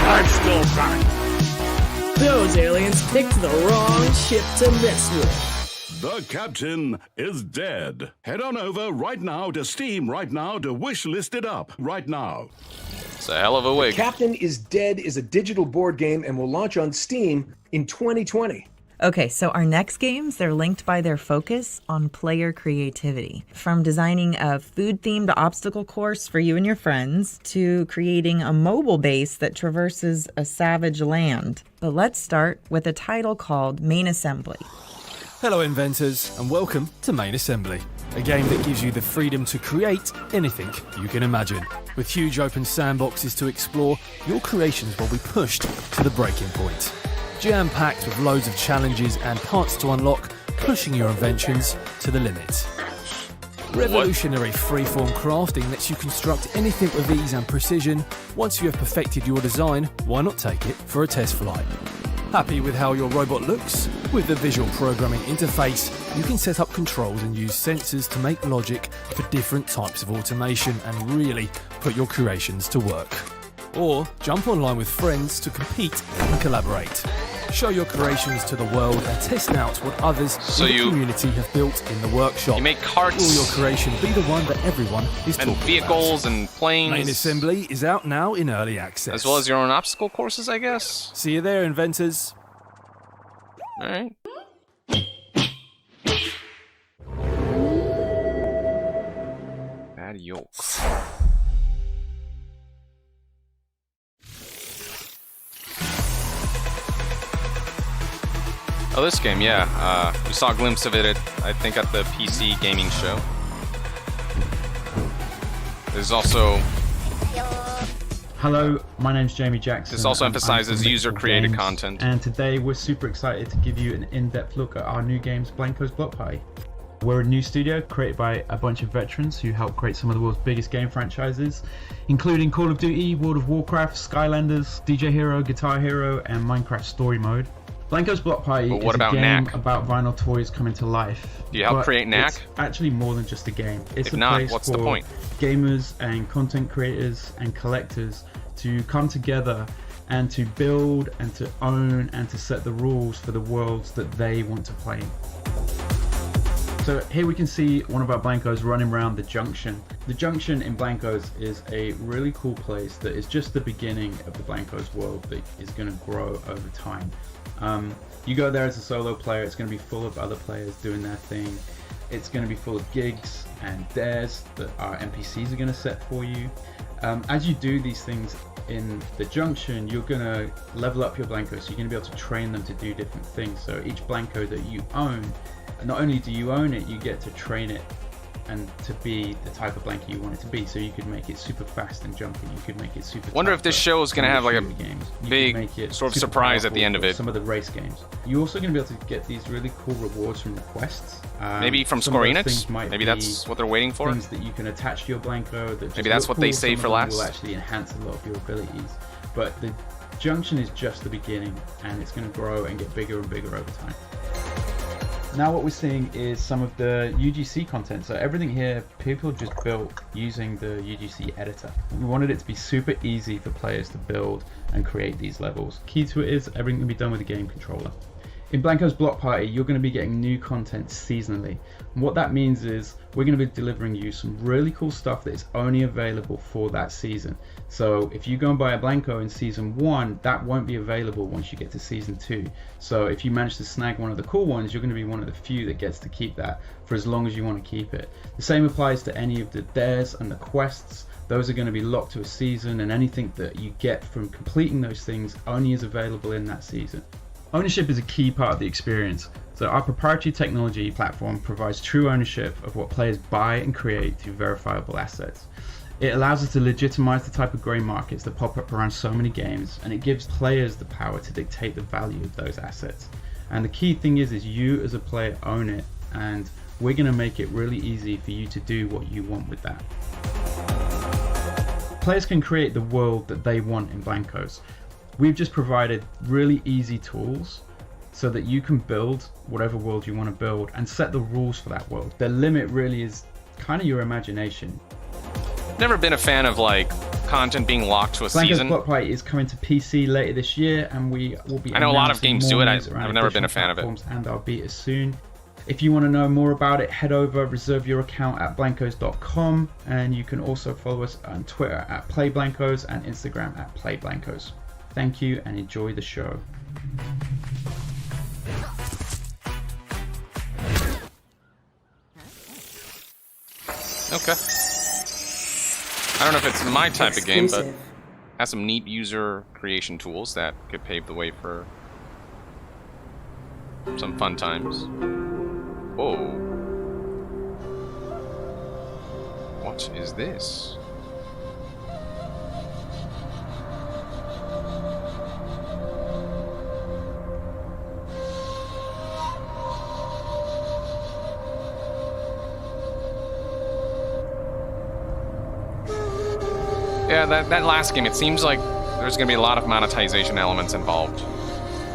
I'm still fine. Those aliens picked the wrong ship to mess with. The Captain is Dead. Head on over right now to Steam right now to wish list it up right now. It's a hell of a wig. The Captain is Dead is a digital board game and will launch on Steam in 2020. Okay, so our next games, they're linked by their focus on player creativity. From designing a food-themed obstacle course for you and your friends, to creating a mobile base that traverses a savage land. But let's start with a title called Main Assembly. Hello inventors, and welcome to Main Assembly, a game that gives you the freedom to create anything you can imagine. With huge open sandboxes to explore, your creations will be pushed to the breaking point. Jam-packed with loads of challenges and parts to unlock, pushing your inventions to the limit. Revolutionary freeform crafting lets you construct anything with ease and precision. Once you have perfected your design, why not take it for a test flight? Happy with how your robot looks? With the visual programming interface, you can set up controls and use sensors to make logic for different types of automation and really put your creations to work. Or jump online with friends to compete and collaborate. Show your creations to the world and test out what others in the community have built in the workshop. You make carts. Will your creation be the one that everyone is talking about? And vehicles and planes. Main Assembly is out now in early access. As well as your own obstacle courses, I guess. See you there, inventors. Alright. Bad yolk. Oh, this game, yeah. We saw a glimpse of it, I think, at the PC gaming show. There's also... Hello, my name's Jamie Jackson. This also emphasizes user-created content. And today we're super excited to give you an in-depth look at our new games, Blanco's Block Party. We're a new studio created by a bunch of veterans who helped create some of the world's biggest game franchises, including Call of Duty, World of Warcraft, Skylanders, DJ Hero, Guitar Hero, and Minecraft Story Mode. Blanco's Block Party is a game about vinyl toys coming to life. Do you help create Knack? It's actually more than just a game. It's if a not, place what's for the point? Gamers and content creators and collectors to come together and to build and to own and to set the rules for the worlds that they want to play in. So here we can see one of our Blancos running around the Junction. The Junction in Blancos is a really cool place that is just the beginning of the Blancos world that is going to grow over time. You go there as a solo player, it's going to be full of other players doing their thing. It's going to be full of gigs and dares that our NPCs are going to set for you. As you do these things in the Junction, you're going to level up your Blancos, so you're going to be able to train them to do different things. So each Blanco that you own, not only do you own it, you get to train it and to be the type of Blanco you want it to be. So you could make it super fast and jumpy, you could make it super Wonder if this show is going to have like a big sort of surprise at the end of it. Some of the race games. You're also going to be able to get these really cool rewards from the quests. Maybe from Square Enix? Maybe that's what they're waiting for? Things that you can attach to your Blanco. That maybe that's what they save for last? Will actually enhance a lot of your abilities. But the Junction is just the beginning, and it's going to grow and get bigger and bigger over time. Now what we're seeing is some of the UGC content. So everything here, people just built using the UGC editor. We wanted it to be super easy for players to build and create these levels. Key to it is everything can be done with a game controller. In Blanco's Block Party, you're going to be getting new content seasonally. And what that means is we're going to be delivering you some really cool stuff that is only available for that season. So if you go and buy a Blanco in Season 1, that won't be available once you get to Season 2. So if you manage to snag one of the cool ones, you're going to be one of the few that gets to keep that for as long as you want to keep it. The same applies to any of the dares and the quests. Those are going to be locked to a season, and anything that you get from completing those things only is available in that season. Ownership is a key part of the experience. So our proprietary technology platform provides true ownership of what players buy and create through verifiable assets. It allows us to legitimize the type of grey markets that pop up around so many games, and it gives players the power to dictate the value of those assets. And the key thing is you as a player own it, and we're going to make it really easy for you to do what you want with that. Players can create the world that they want in Blancos. We've just provided really easy tools so that you can build whatever world you want to build and set the rules for that world. The limit really is kind of your imagination. Never been a fan of like content being locked to a season. Blanco's Block Party is coming to PC later this year, and we will be. I know a lot of games do it. I've never been a fan of it. And our betas soon. If you want to know more about it, head over, reserve your account at blancos.com, and you can also follow us on Twitter at PlayBlancos and Instagram at PlayBlancos. Thank you and enjoy the show. Okay. I don't know if it's my type of game, but it has some neat user creation tools that could pave the way for some fun times. Whoa. What is this? Yeah, that last game, it seems like there's going to be a lot of monetization elements involved.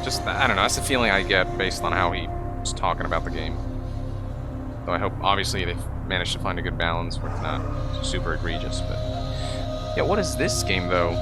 Just, I don't know, that's the feeling I get based on how he was talking about the game. Though I hope, obviously, they've managed to find a good balance where it's not super egregious, but... Yeah, what is this game, though?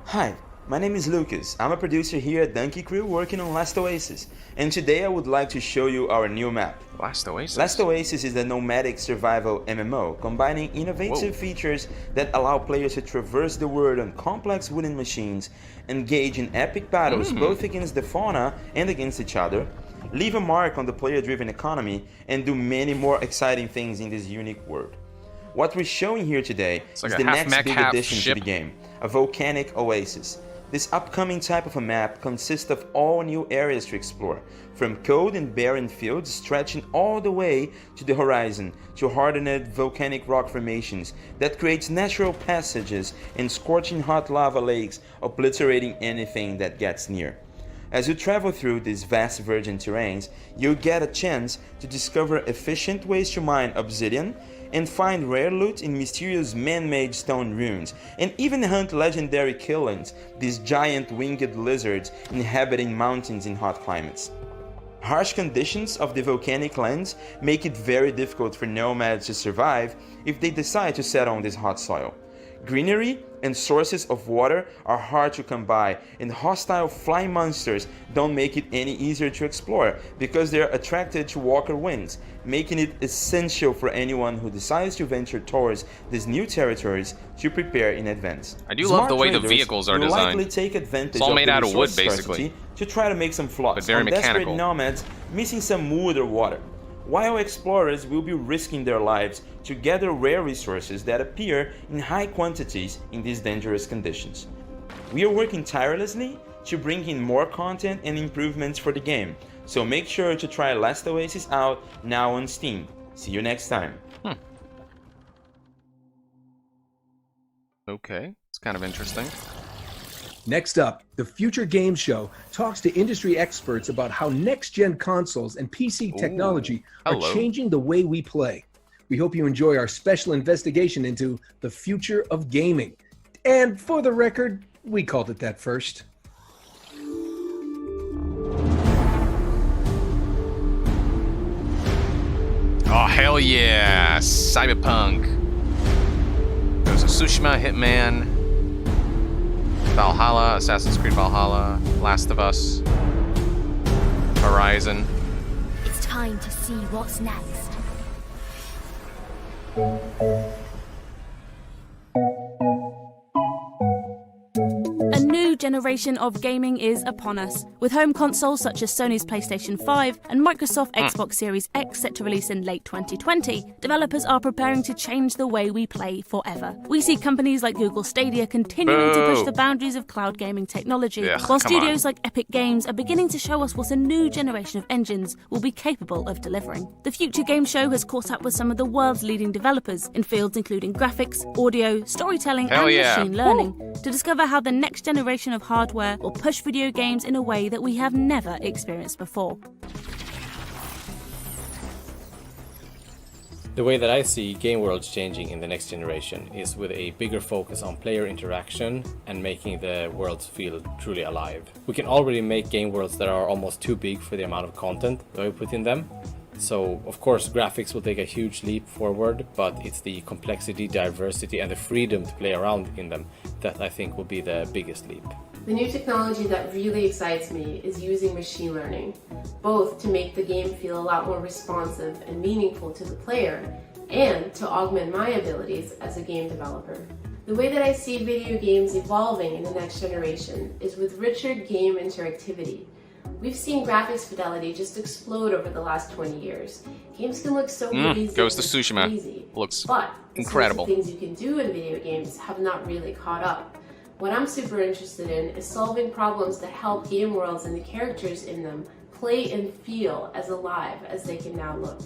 Hi, my name is Lucas. I'm a producer here at Donkey Crew working on Last Oasis, and today I would like to show you our new map. Last Oasis? Last Oasis is a nomadic survival MMO, combining innovative features that allow players to traverse the world on complex wooden machines, engage in epic battles both against the fauna and against each other, leave a mark on the player-driven economy, and do many more exciting things in this unique world. What we're showing here today is the next big addition to the game, a volcanic oasis. This upcoming type of a map consists of all new areas to explore, from cold and barren fields stretching all the way to the horizon, to hardened volcanic rock formations that creates natural passages and scorching hot lava lakes, obliterating anything that gets near. As you travel through these vast virgin terrains, you'll get a chance to discover efficient ways to mine obsidian, and find rare loot in mysterious man-made stone ruins, and even hunt legendary killings, these giant winged lizards inhabiting mountains in hot climates. Harsh conditions of the volcanic lands make it very difficult for nomads to survive if they decide to settle on this hot soil. Greenery and sources of water are hard to come by, and hostile flying monsters don't make it any easier to explore because they are attracted to walker wings, making it essential for anyone who decides to venture towards these new territories to prepare in advance. I do love the way the vehicles are designed. Likely take advantage It's all made of out of wood, resource basically. scarcity to try to make some flots But very on desperate mechanical. nomads missing some wood or water, while explorers will be risking their lives to gather rare resources that appear in high quantities in these dangerous conditions. We are working tirelessly to bring in more content and improvements for the game, so make sure to try Last Oasis out now on Steam. See you next time. Okay, it's kind of interesting. Next up, the Future Game Show talks to industry experts about how next-gen consoles and PC technology are changing the way we play. We hope you enjoy our special investigation into the future of gaming. And for the record, we called it that first. Oh, hell yeah! Cyberpunk. There's a Tsushima, Hitman, Valhalla, Assassin's Creed Valhalla, Last of Us, Horizon. It's time to see what's next. A new generation of gaming is upon us, with home consoles such as Sony's PlayStation 5 and Microsoft Xbox Series X set to release in late 2020. Developers are preparing to change the way we play forever. We see companies like Google Stadia continuing to push the boundaries of cloud gaming technology, while studios like Epic Games are beginning to show us what a new generation of engines will be capable of delivering. The Future Game Show has caught up with some of the world's leading developers in fields including graphics, audio, storytelling, and machine learning to discover how the next generation of hardware will push video games in a way that we have never experienced before. The way that I see game worlds changing in the next generation is with a bigger focus on player interaction and making the worlds feel truly alive. We can already make game worlds that are almost too big for the amount of content that we put in them. So, of course, graphics will take a huge leap forward, but it's the complexity, diversity, and the freedom to play around in them that I think will be the biggest leap. The new technology that really excites me is using machine learning, both to make the game feel a lot more responsive and meaningful to the player, and to augment my abilities as a game developer. The way that I see video games evolving in the next generation is with richer game interactivity. We've seen graphics fidelity just explode over the last 20 years. Games can look so easy. Goes to Tsushima. Easy, looks but incredible. The things you can do in video games have not really caught up. What I'm super interested in is solving problems that help game worlds and the characters in them play and feel as alive as they can now look.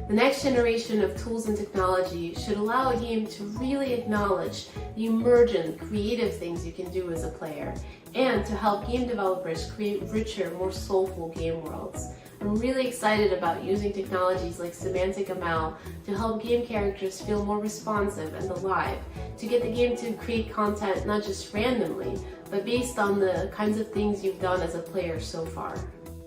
The next generation of tools and technology should allow a game to really acknowledge the emergent, creative things you can do as a player, and to help game developers create richer, more soulful game worlds. I'm really excited about using technologies like semantic ML to help game characters feel more responsive and alive, to get the game to create content not just randomly, but based on the kinds of things you've done as a player so far.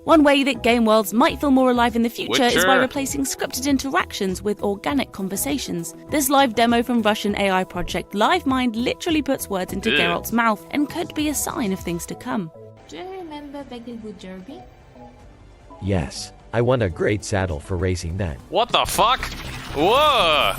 One way that game worlds might feel more alive in the future is by Witcher. replacing scripted interactions with organic conversations. This live demo from Russian AI project LiveMind literally puts words into Ew. Geralt's mouth and could be a sign of things to come. Do you remember Beglewood Derby? Yes, I won a great saddle for racing then. What the fuck? Whoa!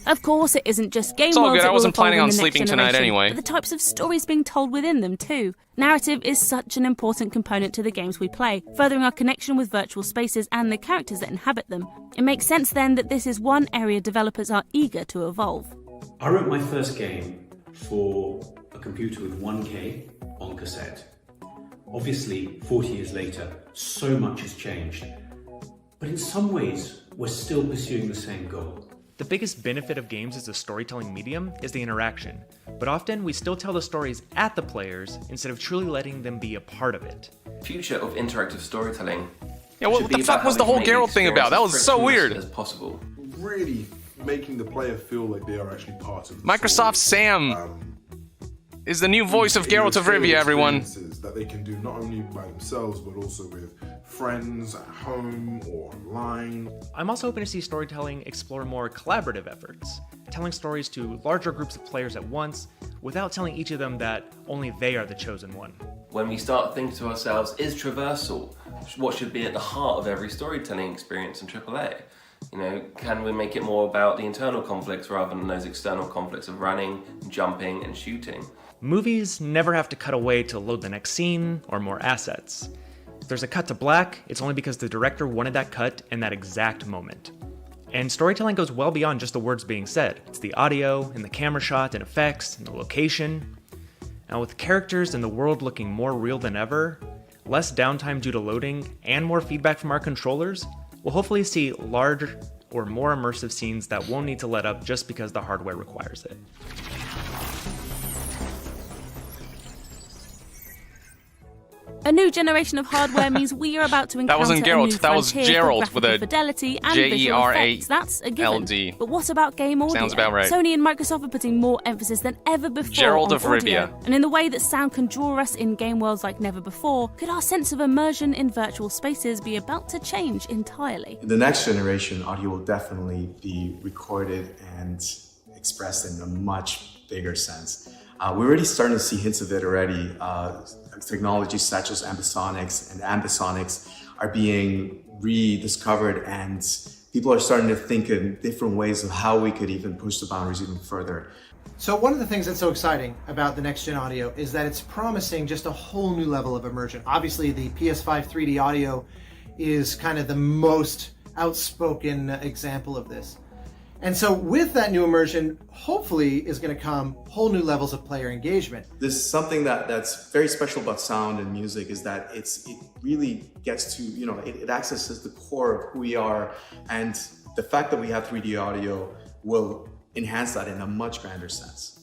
Of course, it isn't just game It's all worlds good. that I will wasn't evolve planning in on the next sleeping tonight generation, anyway. but the types of stories being told within them too. Narrative is such an important component to the games we play, furthering our connection with virtual spaces and the characters that inhabit them. It makes sense then that this is one area developers are eager to evolve. I wrote my first game for a computer with 1K on cassette. Obviously, 40 years later, so much has changed. But in some ways, we're still pursuing the same goal. The biggest benefit of games as a storytelling medium is the interaction, but often we still tell the stories at the players instead of truly letting them be a part of it. Future of interactive storytelling. Yeah, what the fuck was the whole Geralt thing about? That was so weird. As possible. Really making the player feel like they are actually part of the Microsoft Sam is the new voice of Geralt of Rivia, everyone. experiences that they can do not only by themselves but also with friends at home or online. I'm also hoping to see storytelling explore more collaborative efforts, telling stories to larger groups of players at once without telling each of them that only they are the chosen one. When we start thinking to ourselves, is traversal what should be at the heart of every storytelling experience in AAA? You know, can we make it more about the internal conflicts rather than those external conflicts of running, jumping, and shooting? Movies never have to cut away to load the next scene or more assets. If there's a cut to black, it's only because the director wanted that cut in that exact moment. And storytelling goes well beyond just the words being said. It's the audio, and the camera shot, and effects, and the location. Now with characters and the world looking more real than ever, less downtime due to loading, and more feedback from our controllers, we'll hopefully see larger or more immersive scenes that won't need to let up just because the hardware requires it. A new generation of hardware means we are about to encounter That wasn't a Geralt, new that was frontier for Gerald graphical with a fidelity and visual effects. That's a given. G-E-R-A-L-D. But what about game audio? Sounds about right. Sony and Microsoft are putting more emphasis than ever before Gerald on of audio. Rivia. And in the way that sound can draw us in game worlds like never before, could our sense of immersion in virtual spaces be about to change entirely? In the next generation, audio will definitely be recorded and expressed in a much bigger sense. We're already starting to see hints of it already. Technologies such as ambisonics and ambisonics are being rediscovered, and people are starting to think in different ways of how we could even push the boundaries even further. So one of the things that's so exciting about the next gen audio is that it's promising just a whole new level of immersion. Obviously the PS5 3D audio is kind of the most outspoken example of this. And so with that new immersion, hopefully is going to come whole new levels of player engagement. There's something that's very special about sound and music is that it really gets to, it accesses the core of who we are. And the fact that we have 3D audio will enhance that in a much grander sense.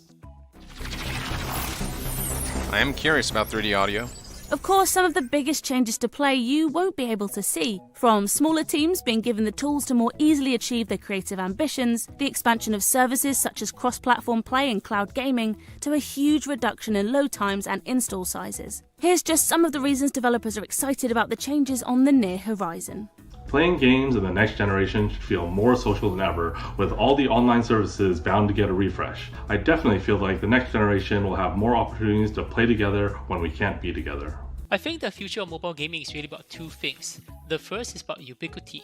I am curious about 3D audio. Of course, some of the biggest changes to play you won't be able to see. From smaller teams being given the tools to more easily achieve their creative ambitions, the expansion of services such as cross-platform play and cloud gaming, to a huge reduction in load times and install sizes. Here's just some of the reasons developers are excited about the changes on the near horizon. Playing games in the next generation should feel more social than ever, with all the online services bound to get a refresh. I definitely feel like the next generation will have more opportunities to play together when we can't be together. I think the future of mobile gaming is really about two things. The first is about ubiquity.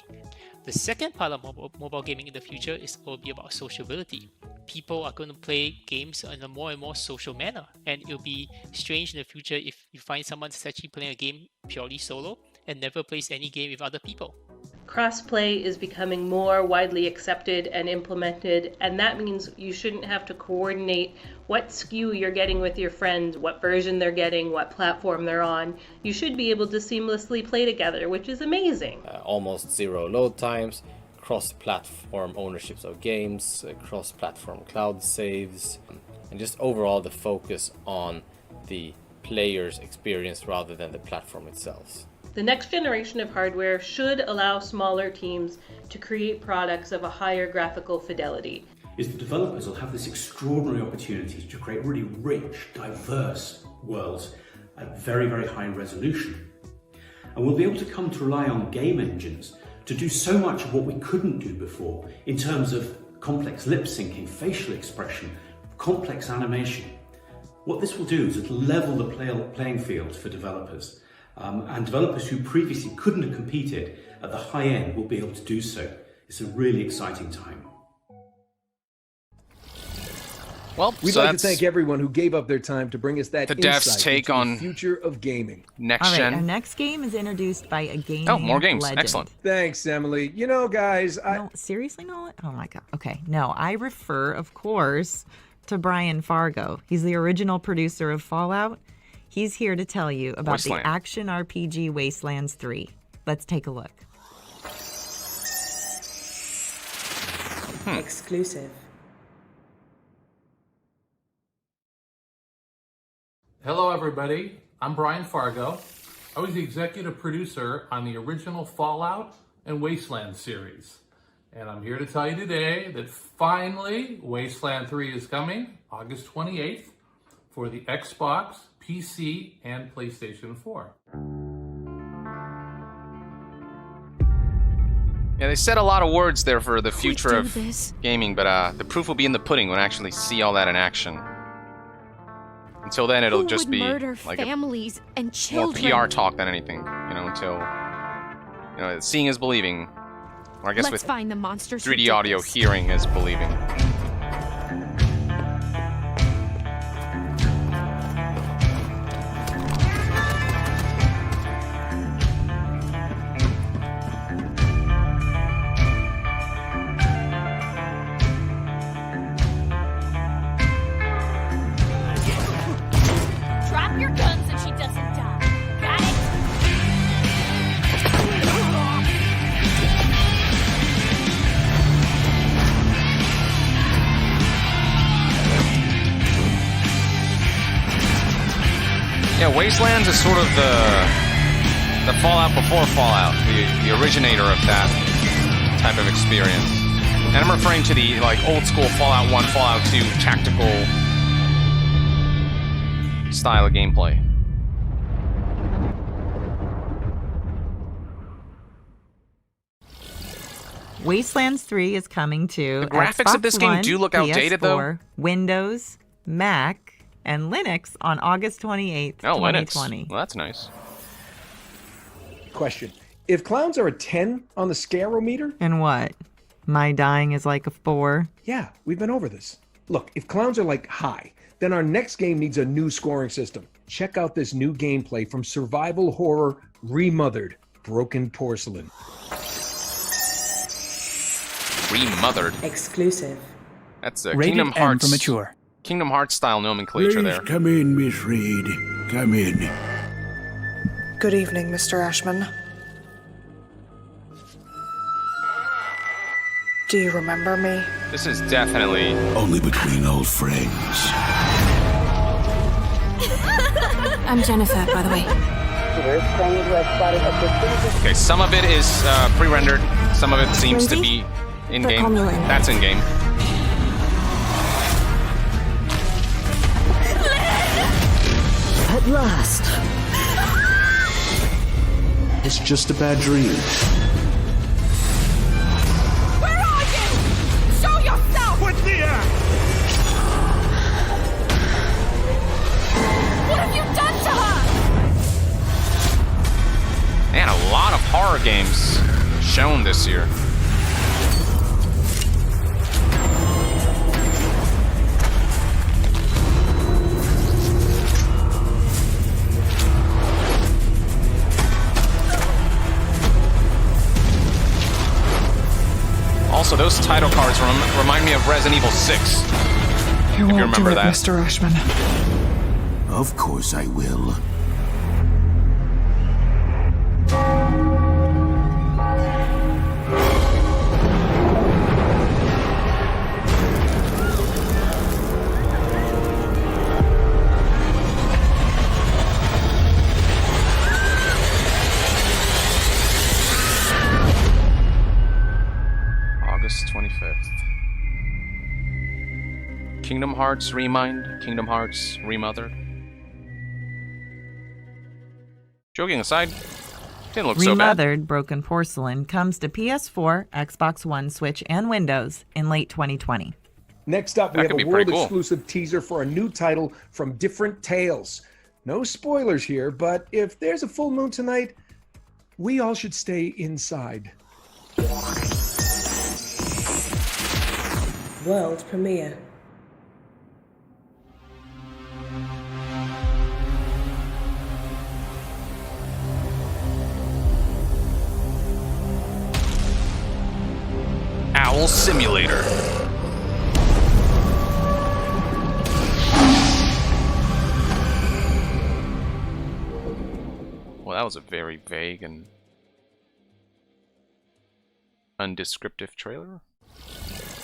The second part of mobile gaming in the future is going to be about sociability. People are going to play games in a more and more social manner, and it'll be strange in the future if you find someone that's actually playing a game purely solo and never plays any game with other people. Crossplay is becoming more widely accepted and implemented, and that means you shouldn't have to coordinate what SKU you're getting with your friends, what version they're getting, what platform they're on. You should be able to seamlessly play together, which is amazing. Almost zero load times, cross-platform ownerships of games, cross-platform cloud saves, and just overall the focus on the player's experience rather than the platform itself. The next generation of hardware should allow smaller teams to create products of a higher graphical fidelity. Is the developers will have this extraordinary opportunity to create really rich, diverse worlds at very, very high resolution. And we'll be able to come to rely on game engines to do so much of what we couldn't do before in terms of complex lip syncing, facial expression, complex animation. What this will do is it'll level the playing field for developers. And developers who previously couldn't have competed at the high end will be able to do so. It's a really exciting time. Well, we'd like to thank everyone who gave up their time to bring us that the devs' insight take into on the future of gaming. Next All gen. right, our next game is introduced by a gaming Oh, more games. legend. Excellent. Thanks, Emily. You know, guys, No, seriously, Nolan? Oh my god. Okay, no, I refer, of course, to Brian Fargo. He's the original producer of Fallout. He's here to tell you about Wasteland. the action RPG Wastelands 3. Let's take a look. Exclusive. Hello, everybody. I'm Brian Fargo. I was the executive producer on the original Fallout and Wasteland series. And I'm here to tell you today that finally Wasteland 3 is coming August 28th for the Xbox, PC, and PlayStation 4. Yeah, they said a lot of words there for the future of this? gaming, but the proof will be in the pudding when I actually see all that in action. Until then, it'll Who just would be murder like families and more children? PR talk than anything, until, seeing is believing. Or I guess Let's with find the monsters who 3D did audio, this. hearing is believing. Drop your guns and she doesn't die. Got it? Yeah, Wastelands is sort of the Fallout before Fallout, the originator of that type of experience. And I'm referring to the old school Fallout 1, Fallout 2 tactical style of gameplay. Wastelands 3 is coming to The graphics Xbox of this game One, do look outdated, though. PS4, Windows, Mac, and Linux on August 28th, Oh, 2020. Linux. Well, that's nice. Question. If clowns are a 10 on the scarometer? And what? My dying is like a 4? Yeah, we've been over this. Look, if clowns are like high, then our next game needs a new scoring system. Check out this new gameplay from survival horror Remothered, Broken Porcelain. Remothered. Exclusive. That's Rated Kingdom M Hearts. for mature. Kingdom Hearts style nomenclature Please there. come in, Miss Reed. Come in. Good evening, Mr. Ashman. Do you remember me? This is definitely Only between old friends. I'm Jennifer, by the way. okay. Some of it is pre-rendered. Some of it seems to be in-game. call me Lynn. That's in-game. At last. It's just a bad dream. Where are you? Show yourself! What's there? What have you done to her? Man, a lot of horror games shown this year. Also, those title cards remind me of Resident Evil 6. You if you won't remember do it, that. Mr. Ashman. Of course I will. August 25th. Kingdom Hearts Remind, Kingdom Hearts Remothered. Joking aside, didn't look so bad. Remothered Broken Porcelain comes to PS4, Xbox One, Switch, and Windows in late 2020. Next up, we That have could a be pretty cool. world-exclusive teaser for a new title from Different Tales. No spoilers here, but if there's a full moon tonight, we all should stay inside. World premiere. Owl Simulator. Well, that was a very vague and undescriptive trailer.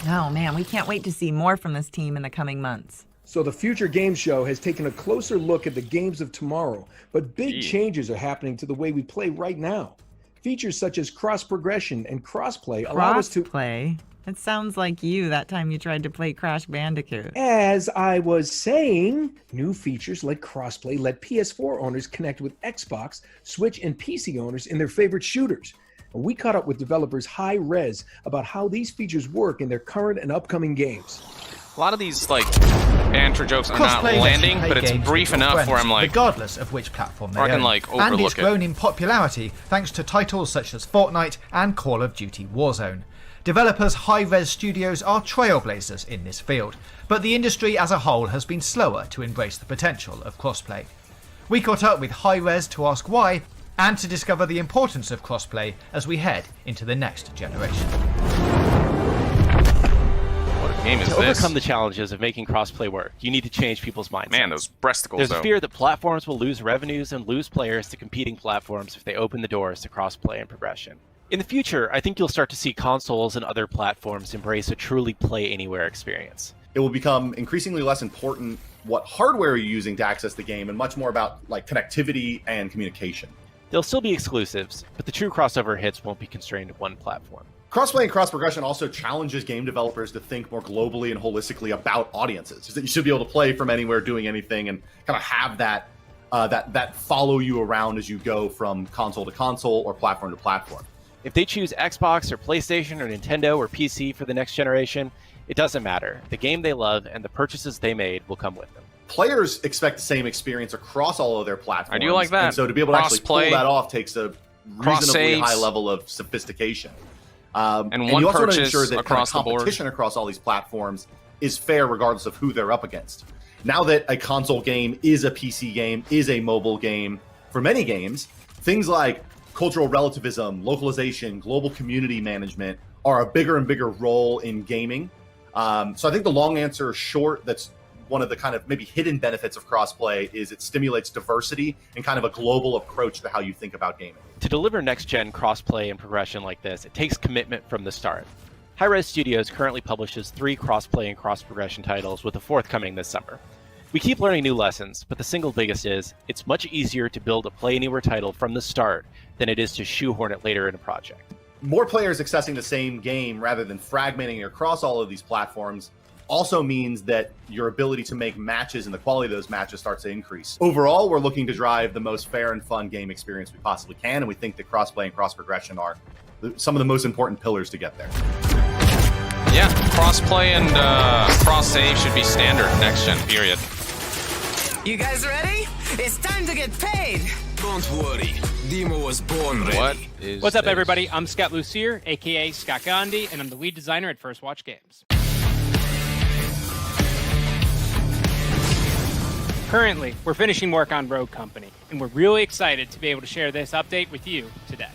Oh man, we can't wait to see more from this team in the coming months. So the Future Games Show has taken a closer look at the games of tomorrow, but big changes are happening to the way we play right now. Features such as cross-progression and cross-play allow us to... Crossplay? It sounds like you that time you tried to play Crash Bandicoot. As I was saying, new features like crossplay let PS4 owners connect with Xbox, Switch, and PC owners in their favorite shooters. And we caught up with developers Hi-Rez about how these features work in their current and upcoming games. A lot of these, like, banter jokes are not landing, but it's brief enough where I'm like, regardless of which platform they I can, own. like, And it's overlook grown it. in popularity thanks to titles such as Fortnite and Call of Duty Warzone. Developers Hi-Rez Studios are trailblazers in this field, but the industry as a whole has been slower to embrace the potential of crossplay. We caught up with Hi-Rez to ask why, and to discover the importance of crossplay as we head into the next generation. What game is To this? overcome the challenges of making crossplay work, you need to change people's mindsets. Man, those breasticles, There's though. a fear that platforms will lose revenues and lose players to competing platforms if they open the doors to crossplay and progression. In the future, I think you'll start to see consoles and other platforms embrace a truly play-anywhere experience. It will become increasingly less important what hardware you're using to access the game and much more about like connectivity and communication. There'll still be exclusives, but the true crossover hits won't be constrained to one platform. Crossplay and cross-progression also challenges game developers to think more globally and holistically about audiences. That you should be able to play from anywhere, doing anything, and kind of have that that follow you around as you go from console to console or platform to platform. If they choose Xbox or PlayStation or Nintendo or PC for the next generation, it doesn't matter. The game they love and the purchases they made will come with them. Players expect the same experience across all of their platforms. I do like that. And so to be able to actually pull Crossplay, that off takes a reasonably cross-saves. high level of sophistication. And you one also want to purchase ensure that across the board. competition across all these platforms is fair regardless of who they're up against. Now that a console game is a PC game, is a mobile game, for many games, things like cultural relativism, localization, global community management are a bigger and bigger role in gaming. So I think the long answer short, that's one of the kind of maybe hidden benefits of crossplay, is it stimulates diversity and kind of a global approach to how you think about gaming. To deliver next-gen crossplay and progression like this, it takes commitment from the start. Hi-Rez Studios currently publishes 3 crossplay and cross-progression titles, with a 4th coming this summer. We keep learning new lessons, but the single biggest is, it's much easier to build a play-anywhere title from the start than it is to shoehorn it later in a project. More players accessing the same game rather than fragmenting across all of these platforms also means that your ability to make matches and the quality of those matches starts to increase. Overall, we're looking to drive the most fair and fun game experience we possibly can, and we think that crossplay and cross-progression are some of the most important pillars to get there. Yeah, crossplay and cross-save should be standard next gen, period. You guys ready? It's time to get paid! Don't worry, Demo was born ready. What is What's up, this? everybody? I'm Scott Lucier, aka Scott Gandhi, and I'm the lead designer at First Watch Games. Currently, we're finishing work on Rogue Company, and we're really excited to be able to share this update with you today.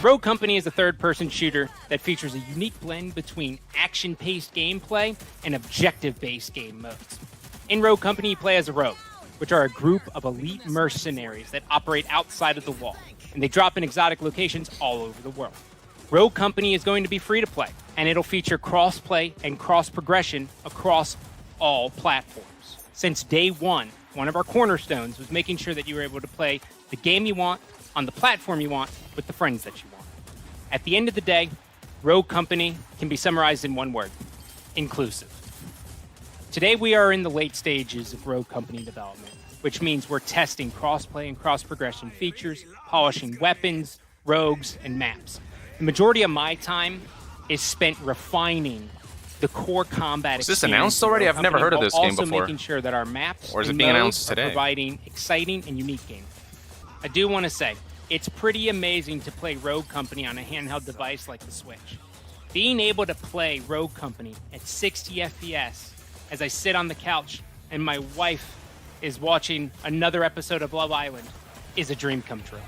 Rogue Company is a third-person shooter that features a unique blend between action-paced gameplay and objective-based game modes. In Rogue Company, you play as a rogue, which are a group of elite mercenaries that operate outside of the wall, and they drop in exotic locations all over the world. Rogue Company is going to be free to play, and it'll feature cross-play and cross-progression across all platforms. Since day one of our cornerstones was making sure that you were able to play the game you want, on the platform you want, with the friends that you want. At the end of the day, Rogue Company can be summarized in one word: inclusive. Today we are in the late stages of Rogue Company development, which means we're testing crossplay and cross-progression features, polishing weapons, rogues, and maps. The majority of my time is spent refining the core combat experience. Is this announced already? I've never heard of this game also before. making sure that our maps or is it and being modes announced are today? providing exciting and unique gameplay. I do want to say, it's pretty amazing to play Rogue Company on a handheld device like the Switch. Being able to play Rogue Company at 60 FPS as I sit on the couch and my wife is watching another episode of Love Island is a dream come true.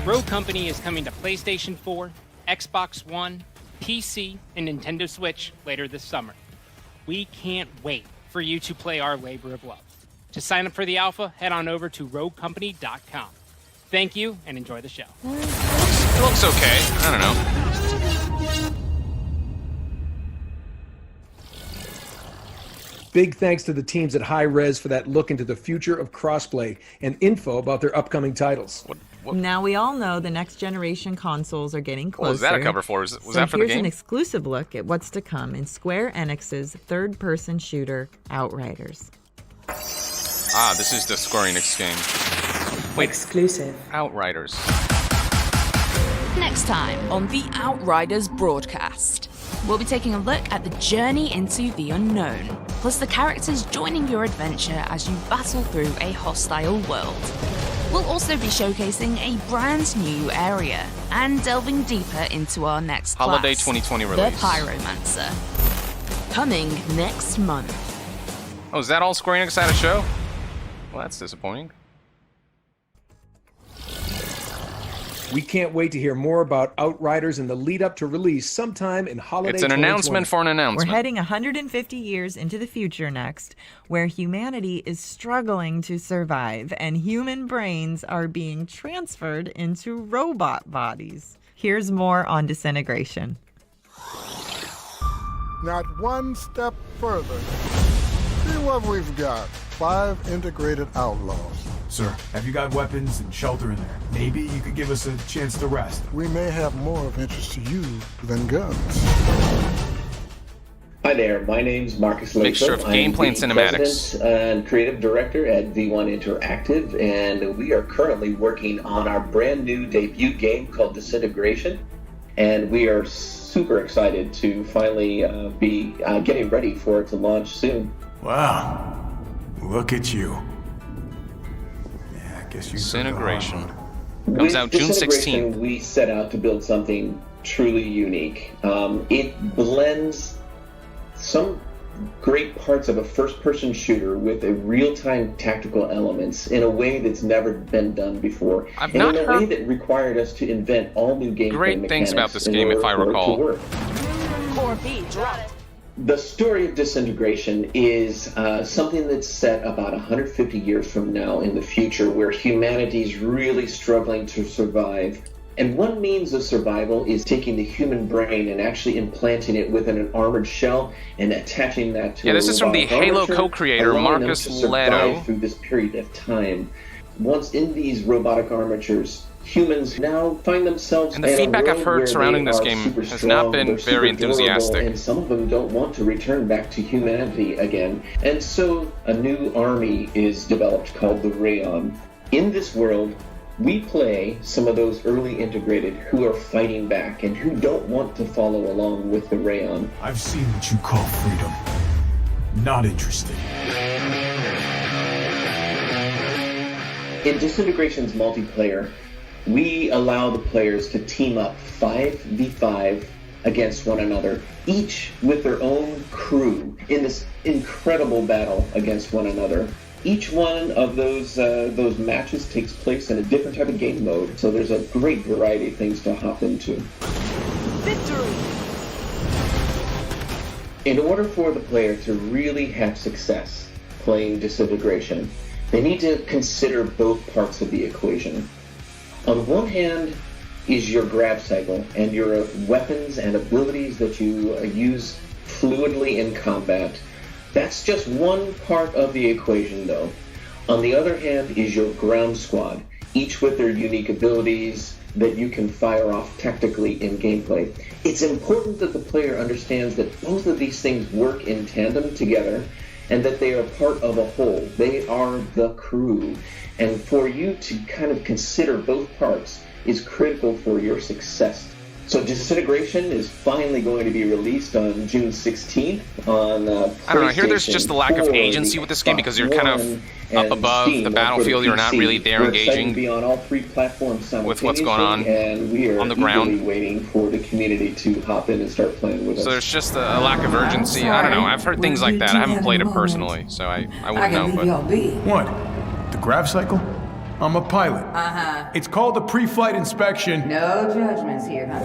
Rogue Company is coming to PlayStation 4, Xbox One, PC, and Nintendo Switch later this summer. We can't wait for you to play our labor of love. To sign up for the alpha, head on over to roguecompany.com. Thank you, and enjoy the show. It looks okay. I don't know. Big thanks to the teams at High Res for that look into the future of crossplay and info about their upcoming titles. Now we all know the next generation consoles are getting closer. What was that a cover for? Was that for the here's game? an exclusive look at what's to come in Square Enix's third-person shooter, Outriders. Ah, this is the Square Enix game. Wait, exclusive. Outriders. Next time on the Outriders broadcast, we'll be taking a look at the journey into the unknown, plus the characters joining your adventure as you battle through a hostile world. We'll also be showcasing a brand new area and delving deeper into our next Holiday class, 2020 the release. Pyromancer. Coming next month. Oh, is that all Square Enix had a show? Well, that's disappointing. We can't wait to hear more about Outriders in the lead up to release sometime in holiday 2020. It's an announcement for an announcement. We're heading 150 years into the future next, where humanity is struggling to survive and human brains are being transferred into robot bodies. Here's more on Disintegration. Not one step further. See what we've got. 5 integrated outlaws. Sir, have you got weapons and shelter in there? Maybe you could give us a chance to rest. We may have more of interest to you than guns. Hi there, my name's Marcus Lathrop. Mixture of gameplay and cinematics. President and creative director at V1 Interactive, and we are currently working on our brand new debut game called Disintegration, and we are super excited to finally be getting ready for it to launch soon. Wow, look at you. Yeah, I guess you Disintegration. Comes out June 16th. We set out to build something truly unique. It blends some great parts of a first-person shooter with a real-time tactical elements in a way that's never been done before. I've and not in a heard way that required us to invent all new gameplay great mechanics things about this in game, order if I for it to recall. work. Core B dropped. The story of Disintegration is something that's set about 150 years from now in the future, where humanity's really struggling to survive. And one means of survival is taking the human brain and actually implanting it within an armored shell and attaching that to this is from the Halo armature, co-creator, allowing them Marcus to survive Leto. through this period of time. Once in these robotic armatures, humans now find themselves And the in feedback a I've world heard where surrounding they this are game super has strong, not been they're very super durable, enthusiastic. and some of them don't want to return back to humanity again. And so a new army is developed called the Rayon. In this world, we play some of those early integrated who are fighting back and who don't want to follow along with the Rayon. I've seen what you call freedom. Not interested. In Disintegration's multiplayer, we allow the players to team up 5v5 against one another, each with their own crew in this incredible battle against one another. Each one of those matches takes place in a different type of game mode, so there's a great variety of things to hop into. Victory! In order for the player to really have success playing Disintegration, they need to consider both parts of the equation. On one hand is your grab cycle and your weapons and abilities that you use fluidly in combat. That's just one part of the equation, though. On the other hand is your ground squad, each with their unique abilities that you can fire off tactically in gameplay. It's important that the player understands that both of these things work in tandem together and that they are part of a whole. They are the crew. And for you to kind of consider both parts is critical for your success. So Disintegration is finally going to be released on June 16th on I don't know, here there's just a lack of agency with this game because you're kind of up above the battlefield, you're not really there engaging be on all 3 platforms with what's going on the ground. Waiting for the community to hop in and start playing with us. So there's just a lack of urgency. I don't know, I've heard things like that. I haven't played it personally, so I wouldn't know. But What? The grav cycle? I'm a pilot. Uh-huh. It's called a pre-flight inspection. No judgments here, huh?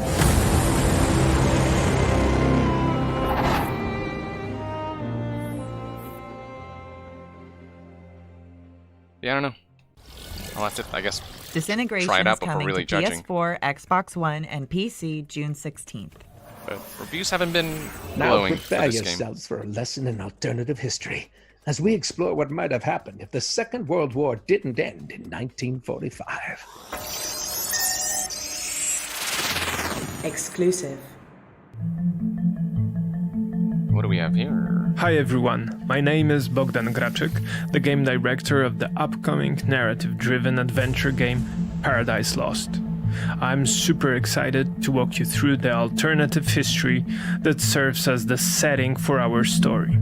yeah, I don't know. I'll have to, I guess, Disintegration try it out is before coming really to judging. PS4, Xbox One, and PC June 16th. But reviews haven't been Now glowing for prepare this game. yourselves for a lesson in alternative history as we explore what might have happened if the Second World War didn't end in 1945. Exclusive. What do we have here? Hi everyone, my name is Bogdan Graczyk, the game director of the upcoming narrative-driven adventure game Paradise Lost. I'm super excited to walk you through the alternative history that serves as the setting for our story.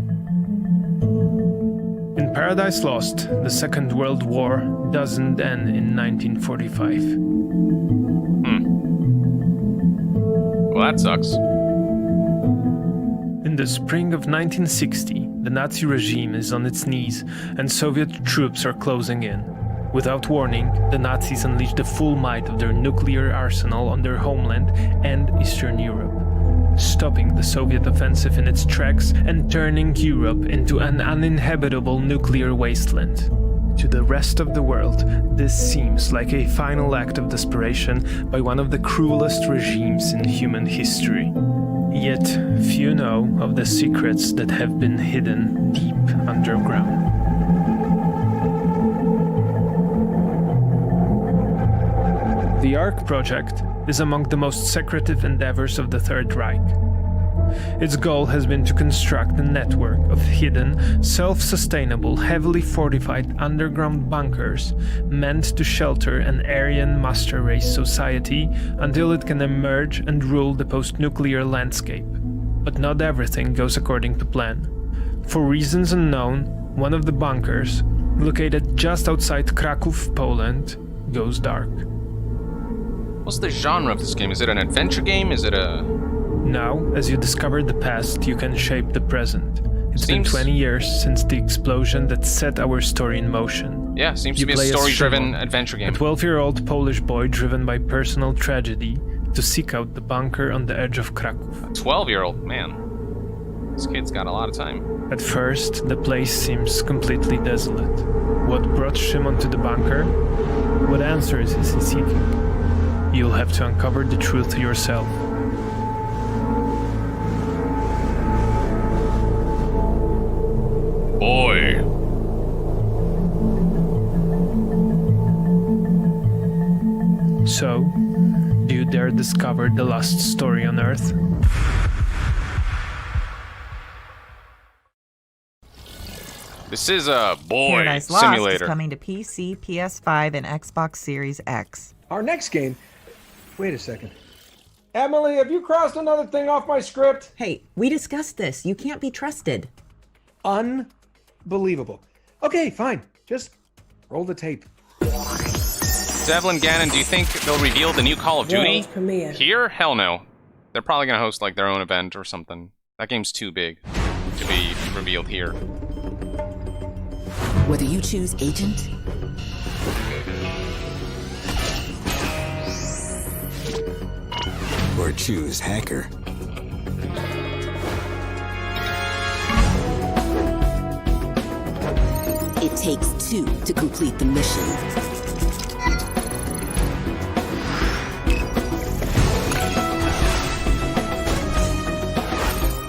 In Paradise Lost, the Second World War doesn't end in 1945. Well, that sucks. In the spring of 1960, the Nazi regime is on its knees and Soviet troops are closing in. Without warning, the Nazis unleash the full might of their nuclear arsenal on their homeland and Eastern Europe, stopping the Soviet offensive in its tracks and turning Europe into an uninhabitable nuclear wasteland. To the rest of the world, this seems like a final act of desperation by one of the cruelest regimes in human history. Yet, few know of the secrets that have been hidden deep underground. The ARC project is among the most secretive endeavors of the Third Reich. Its goal has been to construct a network of hidden, self-sustainable, heavily fortified underground bunkers meant to shelter an Aryan master race society until it can emerge and rule the post-nuclear landscape. But not everything goes according to plan. For reasons unknown, one of the bunkers, located just outside Kraków, Poland, goes dark. What's the genre of this game? Is it an adventure game? Is it a... Now, as you discover the past, you can shape the present. It's been 20 years since the explosion that set our story in motion. Yeah, seems to be a story-driven adventure game. A 12-year-old Polish boy driven by personal tragedy to seek out the bunker on the edge of Kraków. A 12-year-old? Man. This kid's got a lot of time. At first, the place seems completely desolate. What brought Szymon to the bunker? What answers is he seeking? You'll have to uncover the truth yourself. Boy. So, do you dare discover the last story on Earth? This is a boy Paradise Lost simulator. is coming to PC, PS5, and Xbox Series X. Our next game... Wait a second. Emily, have you crossed another thing off my script? Hey, we discussed this. You can't be trusted. Unbelievable. Okay, fine. Just roll the tape. Devlin Gannon, do you think they'll reveal the new Call of Duty? Here? Hell no. They're probably going to host like their own event or something. That game's too big to be revealed here. Whether you choose Agent or choose Hacker, it takes two to complete the mission.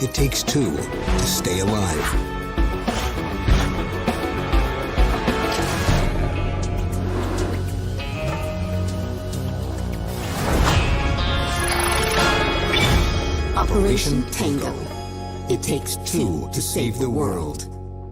It takes two to stay alive. Operation Tango. It takes two to save the world.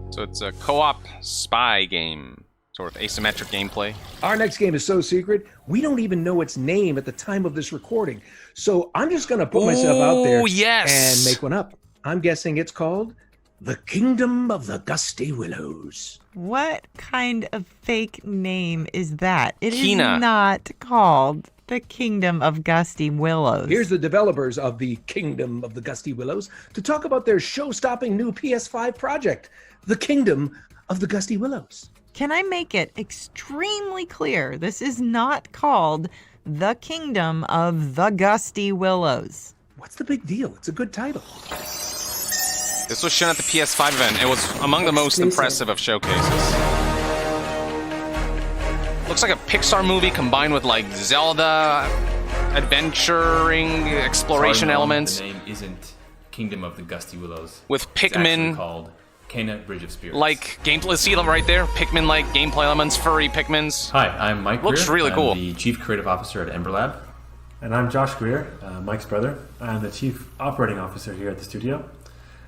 So it's a co-op spy game, sort of asymmetric gameplay. Our next game is so secret, we don't even know its name at the time of this recording. So I'm just going to put myself out there and make one up. I'm guessing it's called The Kingdom of the Gusty Willows. What kind of fake name is that? It Kina. is not called The Kingdom of Gusty Willows. Here's the developers of The Kingdom of the Gusty Willows to talk about their show-stopping new PS5 project, The Kingdom of the Gusty Willows. Can I make it extremely clear? This is not called The Kingdom of the Gusty Willows. What's the big deal? It's a good title. This was shown at the PS5 event. It was among the most impressive of showcases. Looks like a Pixar movie combined with like Zelda adventuring exploration elements. The name isn't Kingdom of the Gusty Willows. With It's actually Pikmin called Kena Bridge of Spirits. like gameplay. See them right there? Pikmin-like gameplay elements, furry Pikmins. Hi, I'm Mike Looks Greer. really I'm cool. the Chief Creative Officer at Ember Lab. And I'm Josh Greer, Mike's brother. I'm the Chief Operating Officer here at the studio.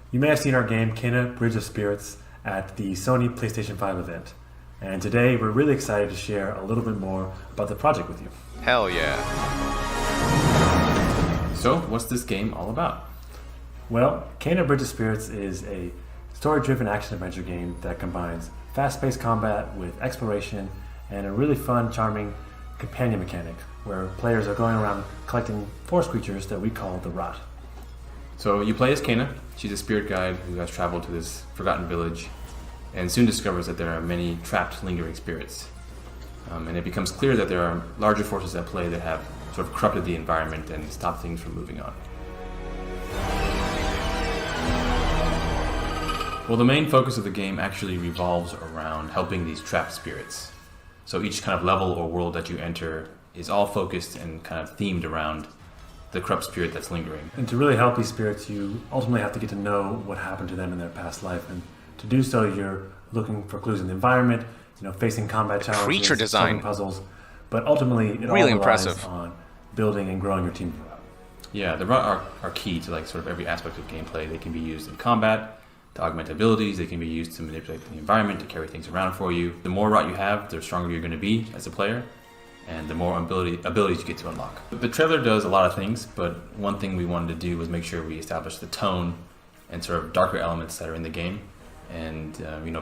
You may have seen our game, Kena Bridge of Spirits, at the Sony PlayStation 5 event. And today, we're really excited to share a little bit more about the project with you. Hell yeah. So, what's this game all about? Well, Kena Bridge of Spirits is a story-driven action-adventure game that combines fast-paced combat with exploration and a really fun, charming companion mechanic where players are going around collecting forest creatures that we call the Rot. So, you play as Kena. She's a spirit guide who has traveled to this forgotten village and soon discovers that there are many trapped, lingering spirits. And it becomes clear that there are larger forces at play that have sort of corrupted the environment and stopped things from moving on. Well, the main focus of the game actually revolves around helping these trapped spirits. So each kind of level or world that you enter is all focused and kind of themed around the corrupt spirit that's lingering. And to really help these spirits, you ultimately have to get to know what happened to them in their past life. And to do so, you're looking for clues in the environment, facing combat challenges, creature design. solving puzzles. But ultimately, it Really all relies impressive. on building and growing your team. Yeah, the Rot are key to like sort of every aspect of gameplay. They can be used in combat to augment abilities. They can be used to manipulate the environment, to carry things around for you. The more Rot you have, the stronger you're going to be as a player, and the more abilities you get to unlock. The trailer does a lot of things, but one thing we wanted to do was make sure we established the tone and sort of darker elements that are in the game. And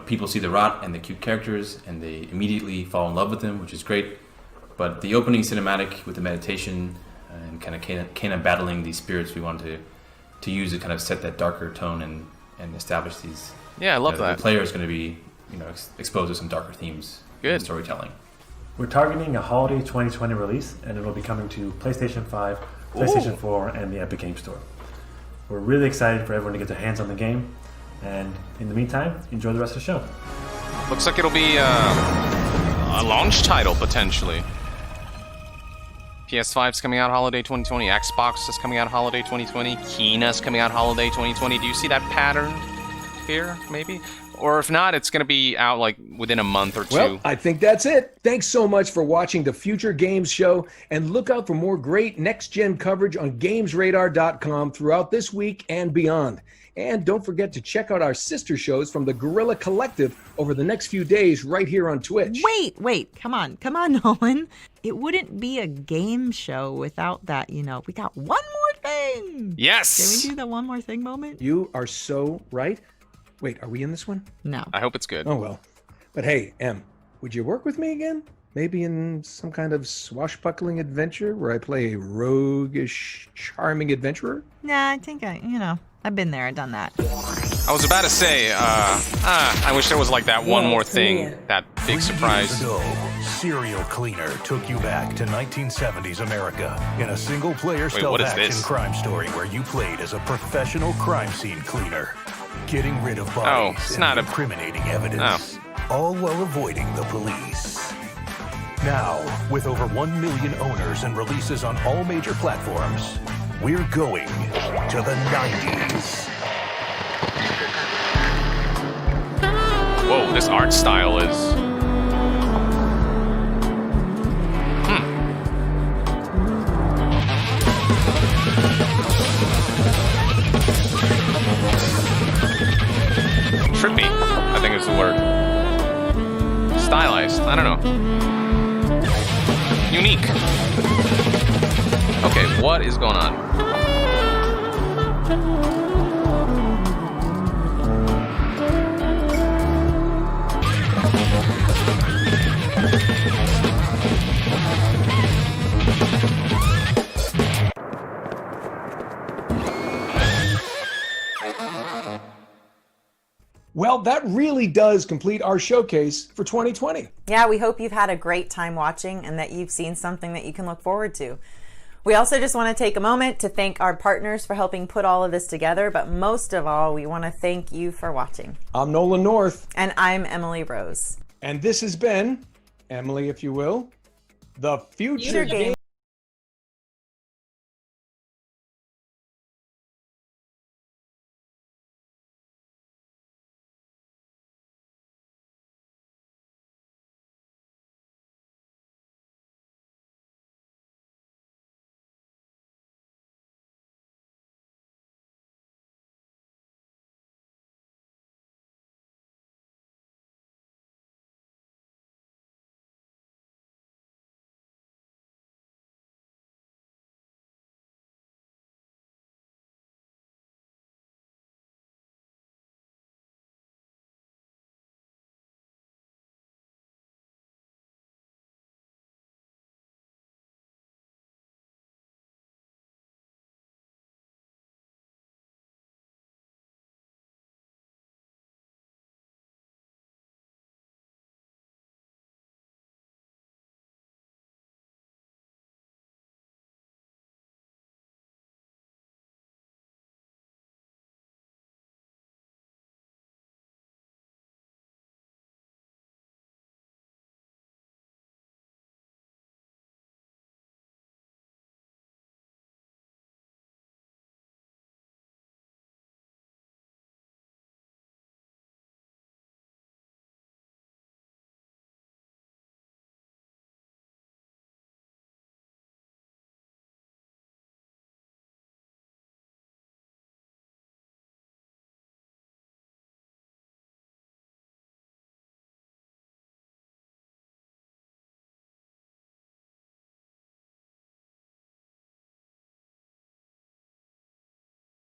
people see the Rot and the cute characters, and they immediately fall in love with them, which is great. But the opening cinematic with the meditation and kind of battling these spirits, we wanted to use to kind of set that darker tone and establish these. Yeah, I love that. The player is going to be exposed to some darker themes. Good storytelling. We're targeting a holiday 2020 release, and it'll be coming to PlayStation 5, PlayStation 4, and the Epic Games Store. We're really excited for everyone to get their hands on the game, and in the meantime, enjoy the rest of the show. Looks like it'll be a launch title, potentially. PS5's coming out holiday 2020, Xbox is coming out holiday 2020, Kena's coming out holiday 2020. Do you see that pattern here, maybe? Or if not, it's going to be out like within a month or two. Well, I think that's it. Thanks so much for watching the Future Games Show, and look out for more great next-gen coverage on GamesRadar.com throughout this week and beyond. And don't forget to check out our sister shows from the Guerrilla Collective over the next few days right here on Twitch. Wait, come on, Nolan. It wouldn't be a game show without that, We got one more thing. Yes. Can we do the one more thing moment? You are so right. Wait, are we in this one? No. I hope it's good. Oh, well. But hey, Em, would you work with me again? Maybe in some kind of swashbuckling adventure where I play a roguish, charming adventurer? Nah, I think I've been there, I've done that. I was about to say, I wish there was like that one more thing, that big surprise. 3 years ago, Serial Cleaner took you back to 1970s America in a single-player stealth action crime story where you played as a professional crime scene cleaner, getting rid of bodies and incriminating evidence, all while avoiding the police. Now, with over 1 million owners and releases on all major platforms, we're going to the 90s. Whoa, this art style is... unique. Okay, what is going on? Well, that really does complete our showcase for 2020. Yeah, we hope you've had a great time watching and that you've seen something that you can look forward to. We also just want to take a moment to thank our partners for helping put all of this together, but most of all, we want to thank you for watching. I'm Nolan North. And I'm Emily Rose. And this has been, Emily, if you will, the Future Game.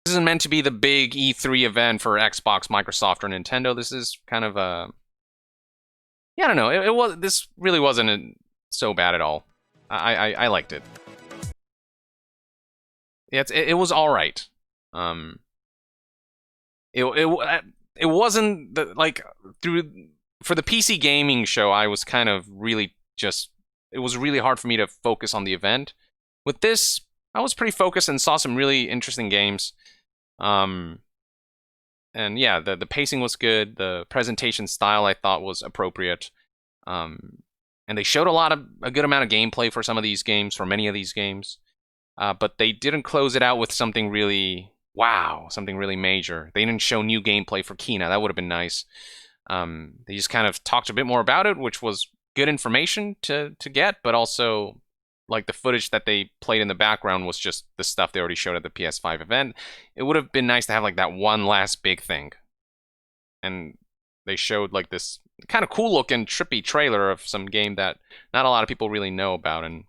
This isn't meant to be the big E3 event for Xbox, Microsoft, or Nintendo. This is kind of a... Yeah, I don't know. This really wasn't so bad at all. I liked it. Yeah, it was all right. It wasn't for the PC gaming show. I was kind of really just... It was really hard for me to focus on the event. With this, I was pretty focused and saw some really interesting games. And yeah, the pacing was good. The presentation style I thought was appropriate. And they showed a good amount of gameplay for some of these games, for many of these games. But they didn't close it out with something really something really major. They didn't show new gameplay for Kena. That would have been nice. They just kind of talked a bit more about it, which was good information to get, but also like the footage that they played in the background was just the stuff they already showed at the PS5 event. It would have been nice to have like that one last big thing. And they showed like this kind of cool looking trippy trailer of some game that not a lot of people really know about. And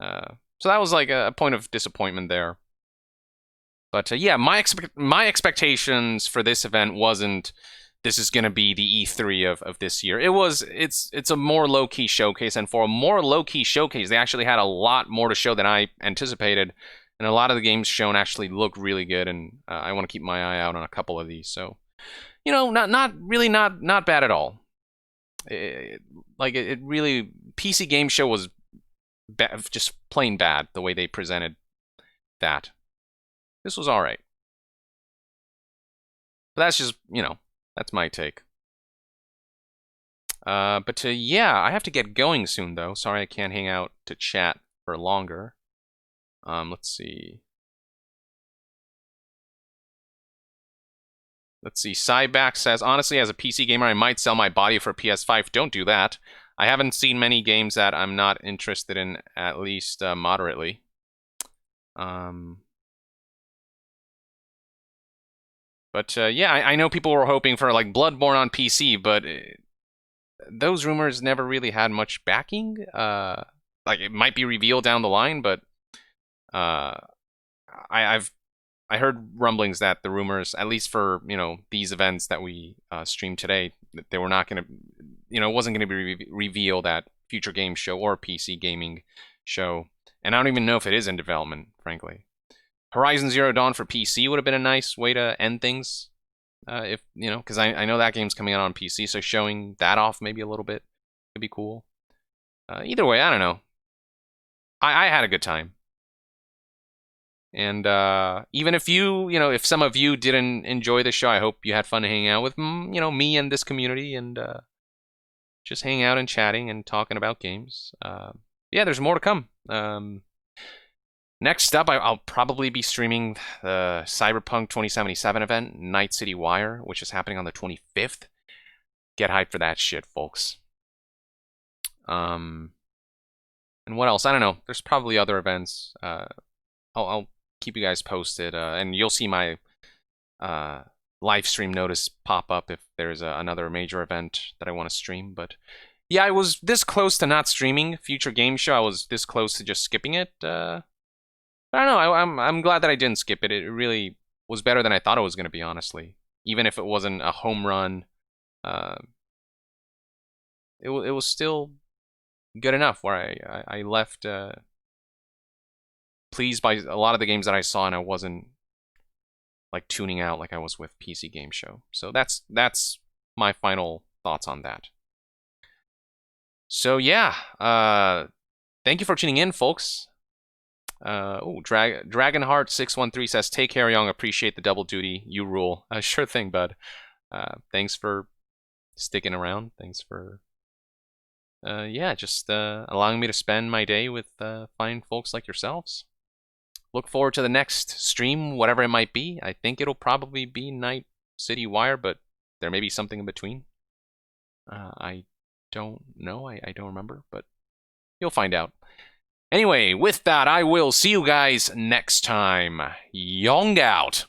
so that was like a point of disappointment there. But yeah, my expectations for this event wasn't this is going to be the E3 of this year. It's a more low-key showcase, and for a more low-key showcase, they actually had a lot more to show than I anticipated, and a lot of the games shown actually look really good, and I want to keep my eye out on a couple of these. So, you know, not bad at all. It really, PC Game Show was just plain bad the way they presented that. This was all right. But that's just, you know, that's my take. But yeah, I have to get going soon, though. Sorry I can't hang out to chat for longer. Let's see. Cyback says, honestly, as a PC gamer, I might sell my body for a PS5. Don't do that. I haven't seen many games that I'm not interested in, at least moderately. But yeah, I know people were hoping for like Bloodborne on PC, but those rumors never really had much backing. I like it might be revealed down the line, but I heard rumblings that the rumors, at least for these events that we streamed today, that they were not going to, it wasn't going to be revealed at Future Game Show or PC Gaming Show, and I don't even know if it is in development, frankly. Horizon Zero Dawn for PC would have been a nice way to end things, if because I know that game's coming out on PC, so showing that off maybe a little bit could be cool. Either way, I don't know. I had a good time. And even if if some of you didn't enjoy the show, I hope you had fun hanging out with, me and this community, and just hanging out and chatting and talking about games. Yeah, there's more to come. Next up, I'll probably be streaming the Cyberpunk 2077 event, Night City Wire, which is happening on the 25th. Get hyped for that shit, folks. And what else? I don't know. There's probably other events. I'll keep you guys posted, and you'll see my live stream notice pop up if there's another major event that I want to stream. But yeah, I was this close to not streaming Future Game Show. I was this close to just skipping it. But I don't know. I'm glad that I didn't skip it. It really was better than I thought it was going to be, honestly. Even if it wasn't a home run, it was still good enough where I left pleased by a lot of the games that I saw, and I wasn't like tuning out like I was with PC Game Show. So that's my final thoughts on that. So yeah, thank you for tuning in, folks. Dragonheart 613 says, "Take care, Young. Appreciate the double duty. You rule." Sure thing, bud. Thanks for sticking around. Thanks for just allowing me to spend my day with fine folks like yourselves. Look forward to the next stream, whatever it might be. I think it'll probably be Night City Wire, but there may be something in between. I don't know. I don't remember, but you'll find out. Anyway, with that, I will see you guys next time. Yong out.